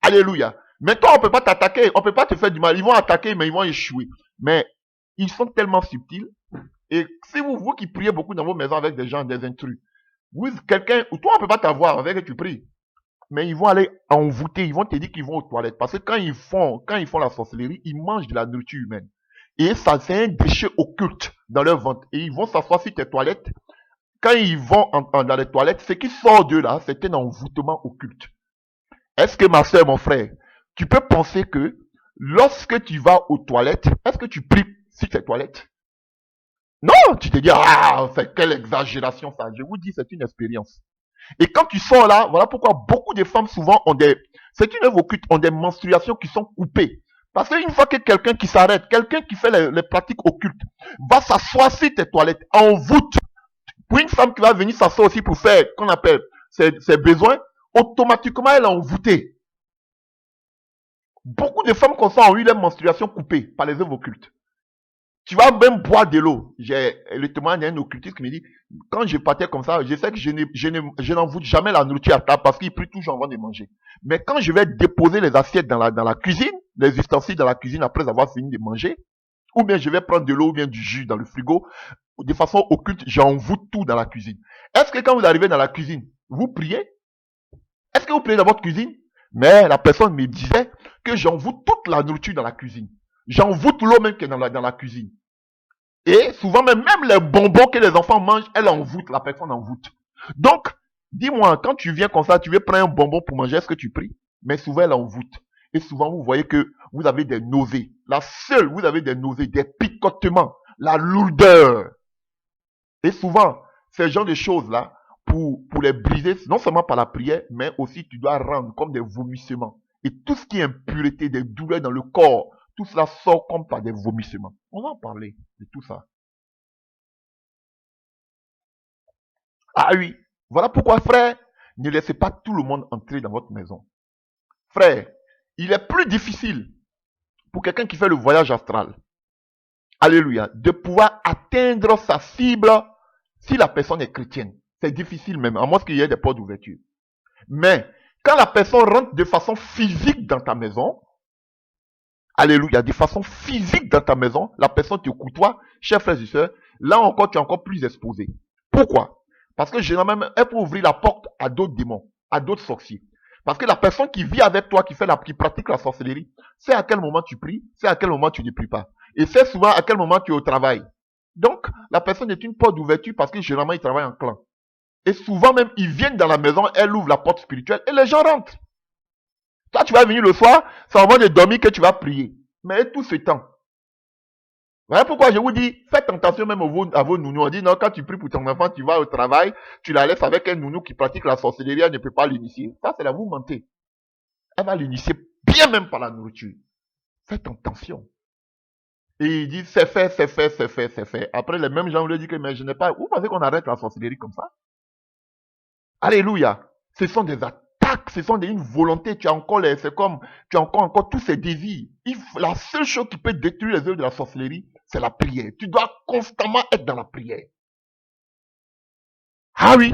Alléluia. Mais toi, on ne peut pas t'attaquer. On ne peut pas te faire du mal. Ils vont attaquer, mais ils vont échouer. Mais ils sont tellement subtils. Et si vous qui priez beaucoup dans vos maisons avec des gens, des intrus, quelqu'un, ou toi, on ne peut pas t'avoir avec que tu pries. Mais ils vont aller envoûter, ils vont te dire qu'ils vont aux toilettes. Parce que quand ils font la sorcellerie, ils mangent de la nourriture humaine. Et ça, c'est un déchet occulte dans leur ventre. Et ils vont s'asseoir sur tes toilettes. Quand ils vont dans les toilettes, ce qui sort d'eux là, c'est un envoûtement occulte. Est-ce que ma soeur, mon frère, tu peux penser que lorsque tu vas aux toilettes, est-ce que tu pries sur tes toilettes? Non, tu te dis, ah, c'est quelle exagération ça. Je vous dis, c'est une expérience. Et quand tu sors là, voilà pourquoi beaucoup de femmes souvent ont c'est une œuvre occulte, ont des menstruations qui sont coupées. Parce qu'une fois que quelqu'un qui s'arrête, quelqu'un qui fait les pratiques occultes, va s'asseoir sur tes toilettes, envoûte. Pour une femme qui va venir s'asseoir aussi pour faire, qu'on appelle, ses besoins, automatiquement elle est envoûtée. Beaucoup de femmes comme ça ont eu les menstruations coupées par les œuvres occultes. Tu vas même boire de l'eau. J'ai le témoin d'un occultiste qui me dit, quand je partais comme ça, je sais que je n'envoûte jamais la nourriture à table parce qu'il prie toujours avant de manger. Mais quand je vais déposer les assiettes dans la cuisine, les ustensiles dans la cuisine après avoir fini de manger, ou bien je vais prendre de l'eau ou bien du jus dans le frigo, de façon occulte, j'envoûte tout dans la cuisine. Est-ce que quand vous arrivez dans la cuisine, vous priez? Est-ce que vous priez dans votre cuisine? Mais la personne me disait que j'envoûte toute la nourriture dans la cuisine. J'envoûte l'eau même qui est dans la cuisine. Et souvent même les bonbons que les enfants mangent, elle envoûte, la personne envoûte. Donc, dis-moi, quand tu viens comme ça, tu veux prendre un bonbon pour manger, est-ce que tu pries? Mais souvent elle envoûte. Et souvent vous voyez que vous avez des nausées. La seule, vous avez des nausées, des picotements, la lourdeur. Et souvent, ces genres de choses-là, pour les briser, non seulement par la prière, mais aussi tu dois rendre comme des vomissements. Et tout ce qui est impureté, des douleurs dans le corps, tout cela sort comme par des vomissements. On va en parler de tout ça. Ah oui, voilà pourquoi, frère, ne laissez pas tout le monde entrer dans votre maison. Frère, il est plus difficile pour quelqu'un qui fait le voyage astral, alléluia, de pouvoir atteindre sa cible si la personne est chrétienne. C'est difficile même, à moins qu'il y ait des portes d'ouverture. Mais quand la personne rentre de façon physique dans ta maison, alléluia, de façon physique dans ta maison, la personne te côtoie, chers frères et sœurs, là encore tu es encore plus exposé. Pourquoi? Parce que généralement, elle peut ouvrir la porte à d'autres démons, à d'autres sorciers. Parce que la personne qui vit avec toi, qui pratique la sorcellerie, c'est à quel moment tu pries, c'est à quel moment tu ne pries pas. Et c'est souvent à quel moment tu es au travail. Donc, la personne est une porte d'ouverture parce que généralement, ils travaillent en clan. Et souvent même, ils viennent dans la maison, elle ouvre la porte spirituelle et les gens rentrent. Toi, tu vas venir le soir, c'est au moment de dormir que tu vas prier. Mais tout ce temps. Voilà pourquoi je vous dis, faites attention même à vos nounous. On dit non, quand tu pries pour ton enfant, tu vas au travail, tu la laisses avec un nounou qui pratique la sorcellerie, elle ne peut pas l'initier. Ça, c'est là, vous mentez. Elle va l'initier bien même par la nourriture. Faites attention. Et il dit, c'est fait, c'est fait, c'est fait, c'est fait. Après, les mêmes gens vous lui disent que, mais je n'ai pas, vous pensez qu'on arrête la sorcellerie comme ça? Alléluia. Ce sont des attaques, ce sont une volonté. Tu as encore c'est comme, tu as encore tous ces désirs. La seule chose qui peut détruire les œuvres de la sorcellerie, c'est la prière. Tu dois constamment être dans la prière. Ah oui,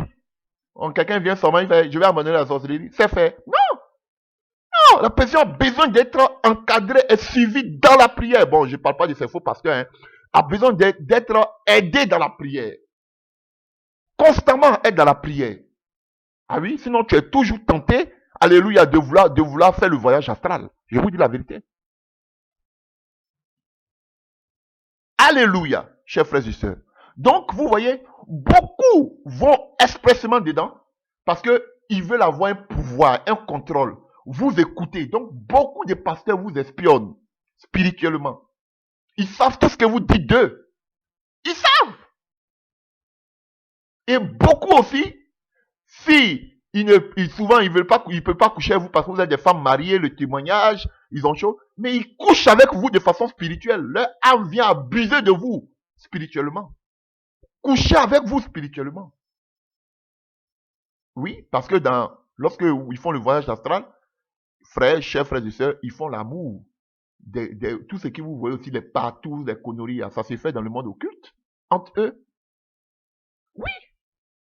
quelqu'un vient seulement, il fait, je vais abandonner la sorcellerie. C'est fait. Non, la personne a besoin d'être encadrée et suivie dans la prière. Bon, je ne parle pas de ces faux pasteurs, hein. A besoin d'être aidé dans la prière. Constamment être dans la prière. Ah oui, sinon tu es toujours tenté, alléluia, de vouloir faire le voyage astral. Je vous dis la vérité. Alléluia, chers frères et sœurs. Donc, vous voyez, beaucoup vont expressément dedans parce qu'ils veulent avoir un pouvoir, un contrôle. Vous écoutez. Donc, beaucoup de pasteurs vous espionnent spirituellement. Ils savent tout ce que vous dites d'eux. Ils savent. Et beaucoup aussi, si souvent ils ne peuvent pas coucher avec vous parce que vous êtes des femmes mariées, le témoignage, ils ont chaud, mais ils couchent avec vous de façon spirituelle. Leur âme vient abuser de vous spirituellement. Coucher avec vous spirituellement. Oui, parce que lorsque ils font le voyage astral, frères, chers frères et sœurs, ils font l'amour. Tout ce que vous voyez aussi, les patous, les conneries, ça se fait dans le monde occulte, entre eux. Oui,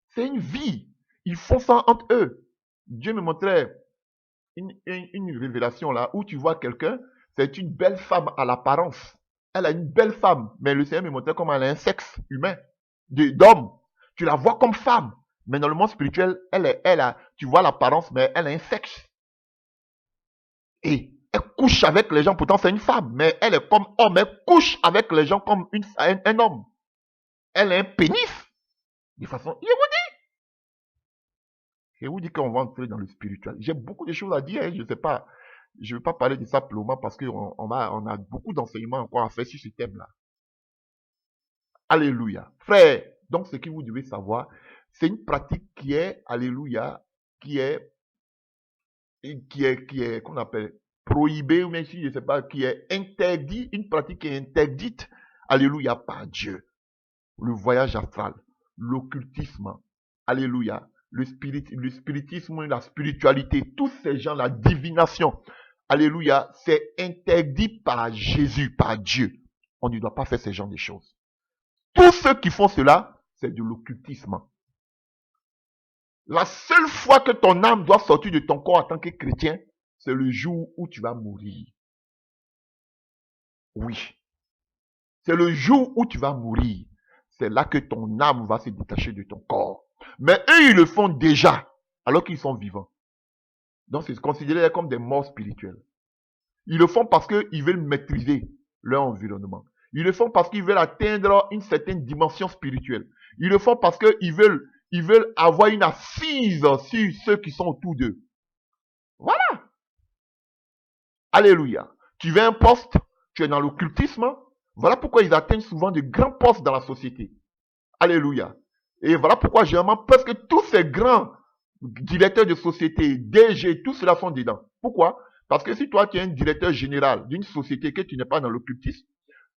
c'est une vie. Ils font ça entre eux. Dieu me montrait une révélation là où tu vois quelqu'un, c'est une belle femme à l'apparence. Elle a une belle femme, mais le Seigneur me montrait comment elle a un sexe humain, d'homme. Tu la vois comme femme, mais dans le monde spirituel, tu vois l'apparence, mais elle a un sexe. Et elle couche avec les gens, pourtant c'est une femme, mais elle est comme homme, elle couche avec les gens comme un homme. Elle a un pénis. De façon, je vous dis qu'on va entrer dans le spirituel. J'ai beaucoup de choses à dire, hein, je ne sais pas. Je ne vais pas parler de ça purement parce qu'on a beaucoup d'enseignements encore à faire sur ce thème-là. Alléluia. Frère, donc ce que vous devez savoir, c'est une pratique qui est, alléluia, qu'on appelle prohibée, ou même si je ne sais pas, qui est interdite, une pratique qui est interdite, alléluia, par Dieu. Le voyage astral, l'occultisme, alléluia, le spiritisme, la spiritualité, tous ces gens, la divination, alléluia, c'est interdit par Jésus, par Dieu. On ne doit pas faire ce genre de choses. Tous ceux qui font cela, c'est de l'occultisme. La seule fois que ton âme doit sortir de ton corps en tant que chrétien, c'est le jour où tu vas mourir. Oui. C'est le jour où tu vas mourir. C'est là que ton âme va se détacher de ton corps. Mais eux, ils le font déjà, alors qu'ils sont vivants. Donc, c'est considéré comme des morts spirituels. Ils le font parce qu'ils veulent maîtriser leur environnement. Ils le font parce qu'ils veulent atteindre une certaine dimension spirituelle. Ils le font parce qu'ils veulent avoir une assise sur ceux qui sont autour d'eux. Voilà. Alléluia. Tu veux un poste, tu es dans l'occultisme. Voilà pourquoi ils atteignent souvent de grands postes dans la société. Alléluia. Et voilà pourquoi généralement presque tous ces grands directeurs de société, DG, tous ceux-là sont dedans. Pourquoi? Parce que si toi tu es un directeur général d'une société que tu n'es pas dans l'occultisme,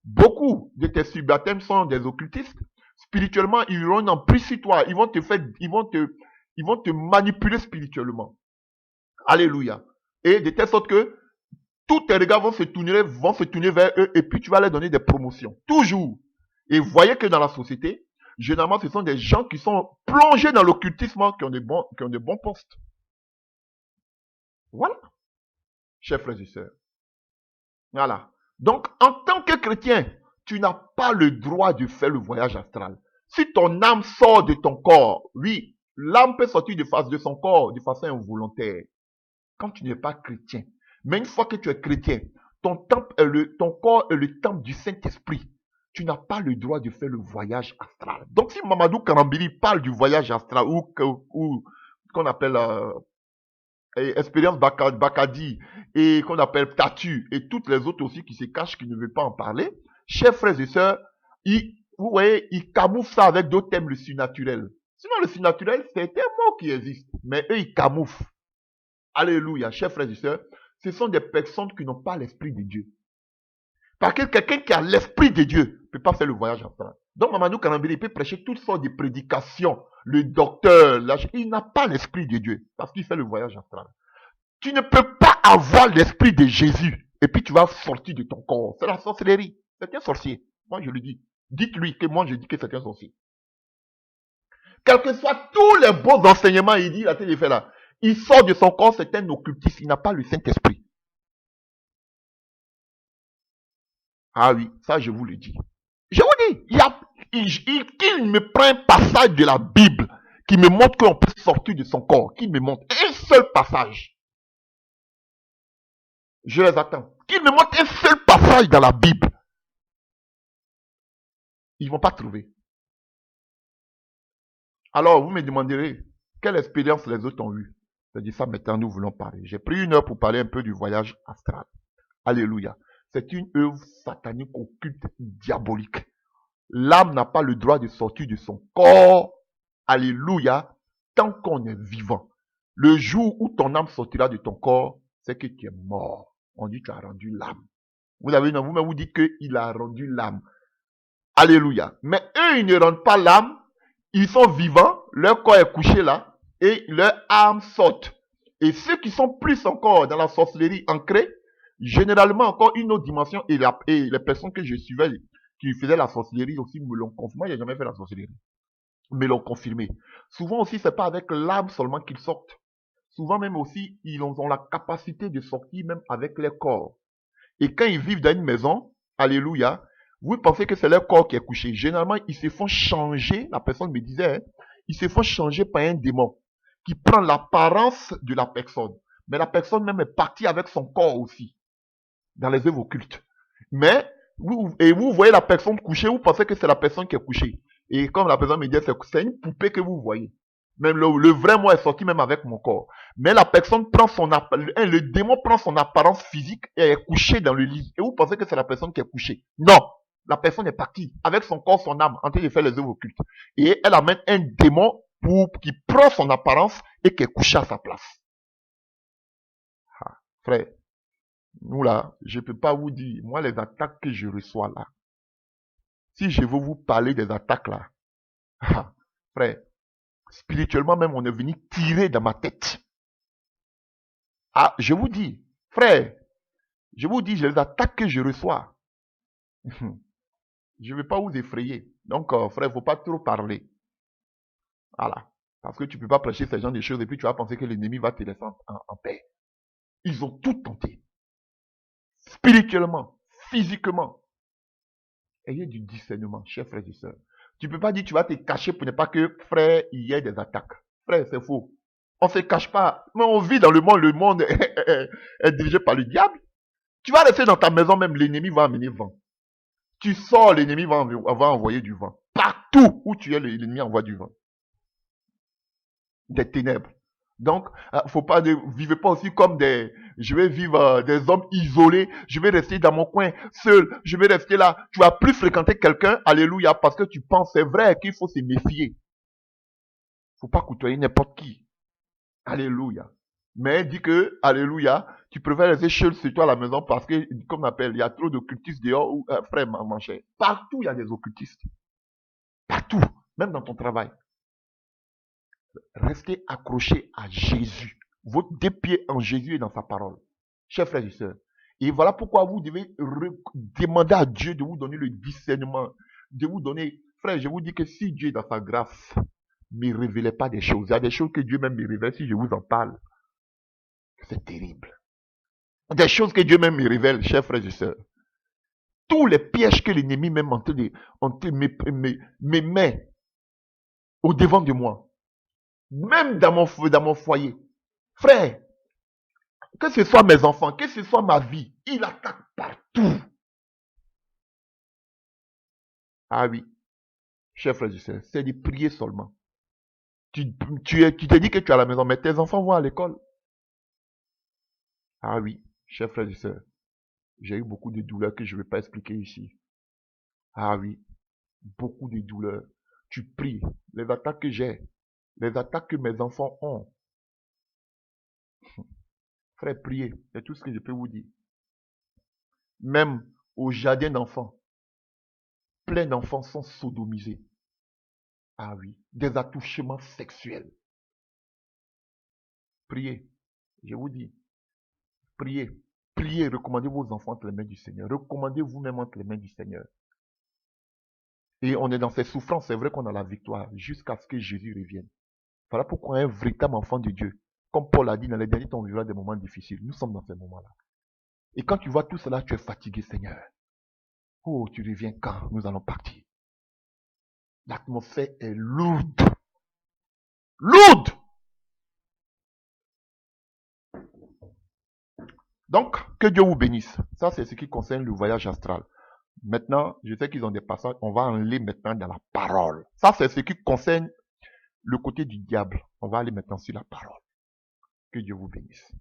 beaucoup de tes subalternes sont des occultistes. Spirituellement, ils auront un emprise sur toi. Ils vont te manipuler spirituellement. Alléluia. Et de telle sorte que tous tes regards vont se tourner vers eux et puis tu vas leur donner des promotions. Toujours. Et voyez que dans la société, généralement, ce sont des gens qui sont plongés dans l'occultisme qui ont de bons postes. Voilà. Chers frères et sœurs. Voilà. Donc, en tant que chrétien, tu n'as pas le droit de faire le voyage astral. Si ton âme sort de ton corps, oui, l'âme peut sortir de son corps de façon involontaire. Quand tu n'es pas chrétien. Mais une fois que tu es chrétien, ton corps est le temple du Saint-Esprit. Tu n'as pas le droit de faire le voyage astral. Donc si Mamadou Karambili parle du voyage astral ou qu'on appelle expérience Bakadi et qu'on appelle Tatu et toutes les autres aussi qui se cachent, qui ne veulent pas en parler, chers frères et sœurs, vous voyez, ils camouflent ça avec d'autres thèmes, le surnaturel. Sinon le surnaturel, c'est un mot qui existe, mais eux ils camouflent. Alléluia, chers frères et sœurs, ce sont des personnes qui n'ont pas l'esprit de Dieu. Parce que quelqu'un qui a l'esprit de Dieu ne peut pas faire le voyage astral. Donc Mamadou Kanambiri, il peut prêcher toutes sortes de prédications. Le docteur, il n'a pas l'esprit de Dieu parce qu'il fait le voyage astral. Tu ne peux pas avoir l'esprit de Jésus et puis tu vas sortir de ton corps. C'est la sorcellerie. C'est un sorcier. Moi, je le dis. Dites-lui que moi, je dis que c'est un sorcier. Quels que soient tous les beaux enseignements, il dit, là, il fait là. Il sort de son corps, c'est un occultiste. Il n'a pas le Saint-Esprit. Ah oui, ça, je vous le dis. Je vous dis, qu'il me prend un passage de la Bible qui me montre qu'on peut sortir de son corps, qu'il me montre un seul passage. Je les attends. Qu'il me montre un seul passage dans la Bible. Ils ne vont pas trouver. Alors, vous me demanderez, quelle expérience les autres ont eue? Je dis ça maintenant, nous voulons parler. J'ai pris 1 heure pour parler un peu du voyage astral. Alléluia. C'est une œuvre satanique, occulte, diabolique. L'âme n'a pas le droit de sortir de son corps. Alléluia. Tant qu'on est vivant. Le jour où ton âme sortira de ton corps, c'est que tu es mort. On dit que tu as rendu l'âme. Vous avez une vous dites qu'il a rendu l'âme. Alléluia. Mais eux, ils ne rendent pas l'âme. Ils sont vivants. Leur corps est couché là. Et leur âme saute. Et ceux qui sont plus encore dans la sorcellerie ancrée, généralement encore une autre dimension. Et les personnes que je suivais, qui faisaient la sorcellerie aussi, me l'ont confirmé. Moi, j'ai jamais fait la sorcellerie. Me l'ont confirmé. Souvent aussi, c'est pas avec l'âme seulement qu'ils sortent. Souvent même aussi, ils ont la capacité de sortir même avec leur corps. Et quand ils vivent dans une maison, alléluia, vous pensez que c'est leur corps qui est couché. Généralement, ils se font changer, la personne me disait, ils se font changer par un démon qui prend l'apparence de la personne. Mais la personne même est partie avec son corps aussi, dans les œuvres occultes. Mais, vous voyez la personne couchée, vous pensez que c'est la personne qui est couchée. Et comme la personne me dit, c'est une poupée que vous voyez. Même le vrai moi est sorti même avec mon corps. Mais la personne prend le démon prend son apparence physique et est couché dans le lit. Et vous pensez que c'est la personne qui est couchée. Non. La personne est partie avec son corps, son âme, en train de faire les œuvres occultes. Et elle amène un démon qui prend son apparence et qui est couché à sa place. Ah, frère, nous là, je ne peux pas vous dire, moi les attaques que je reçois là, si je veux vous parler des attaques là, ah, frère, spirituellement même, on est venu tirer dans ma tête. Ah, je vous dis, frère, je vous dis, les attaques que je reçois, je ne vais pas vous effrayer. Donc, frère, il ne faut pas trop parler. Voilà. Parce que tu ne peux pas prêcher ce genre de choses et puis tu vas penser que l'ennemi va te laisser en paix. Ils ont tout tenté. Spirituellement, physiquement. Ayez du discernement, chers frères et sœurs. Tu ne peux pas dire que tu vas te cacher pour ne pas que, frère, il y ait des attaques. Frère, c'est faux. On ne se cache pas. Mais on vit dans le monde est dirigé par le diable. Tu vas rester dans ta maison, même l'ennemi va amener vent. Tu sors, l'ennemi va envoyer du vent. Partout où tu es, l'ennemi envoie du vent. Des ténèbres. Donc, faut pas vivez pas aussi comme je vais vivre des hommes isolés, je vais rester dans mon coin seul, je vais rester là. Tu vas plus fréquenter quelqu'un, alléluia, parce que tu penses, c'est vrai qu'il faut se méfier. Faut pas côtoyer n'importe qui. Alléluia. Mais dis que, alléluia, tu préfères rester seul sur toi à la maison parce que, comme on appelle, il y a trop d'occultistes dehors ou, frère, mon cher. Partout, il y a des occultistes. Partout. Même dans ton travail. Restez accrochés à Jésus. Vos 2 pieds en Jésus et dans sa parole. Chers frères et sœurs. Et voilà pourquoi vous devez demander à Dieu de vous donner le discernement. De vous donner. Frère, je vous dis que si Dieu est dans sa grâce, ne me révélez pas des choses. Il y a des choses que Dieu même me révèle si je vous en parle. C'est terrible. Des choses que Dieu même me révèle, chers frères et sœurs. Tous les pièges que l'ennemi même me met au devant de moi. Même dans mon foyer. Frère, que ce soit mes enfants, que ce soit ma vie, il attaque partout. Ah oui, chers frères et sœurs, c'est de prier seulement. Tu te dis que tu es à la maison, mais tes enfants vont à l'école. Ah oui, chers frères et sœurs, j'ai eu beaucoup de douleurs que je ne vais pas expliquer ici. Ah oui, beaucoup de douleurs. Tu pries, les attaques que j'ai, les attaques que mes enfants ont. Frère, priez, c'est tout ce que je peux vous dire. Même au jardin d'enfants. Plein d'enfants sont sodomisés. Ah oui, des attouchements sexuels. Priez, je vous dis, priez, priez, recommandez vos enfants entre les mains du Seigneur. Recommandez vous-même entre les mains du Seigneur. Et on est dans ces souffrances, c'est vrai qu'on a la victoire jusqu'à ce que Jésus revienne. Voilà pourquoi un véritable enfant de Dieu, comme Paul a dit dans les derniers temps, on vivra des moments difficiles. Nous sommes dans ces moments-là. Et quand tu vois tout cela, tu es fatigué, Seigneur. Oh, tu reviens quand nous allons partir. L'atmosphère est lourde. Lourde! Donc, que Dieu vous bénisse. Ça, c'est ce qui concerne le voyage astral. Maintenant, je sais qu'ils ont des passages, on va aller maintenant dans la parole. Ça, c'est ce qui concerne le côté du diable. On va aller maintenant sur la parole. Que Dieu vous bénisse.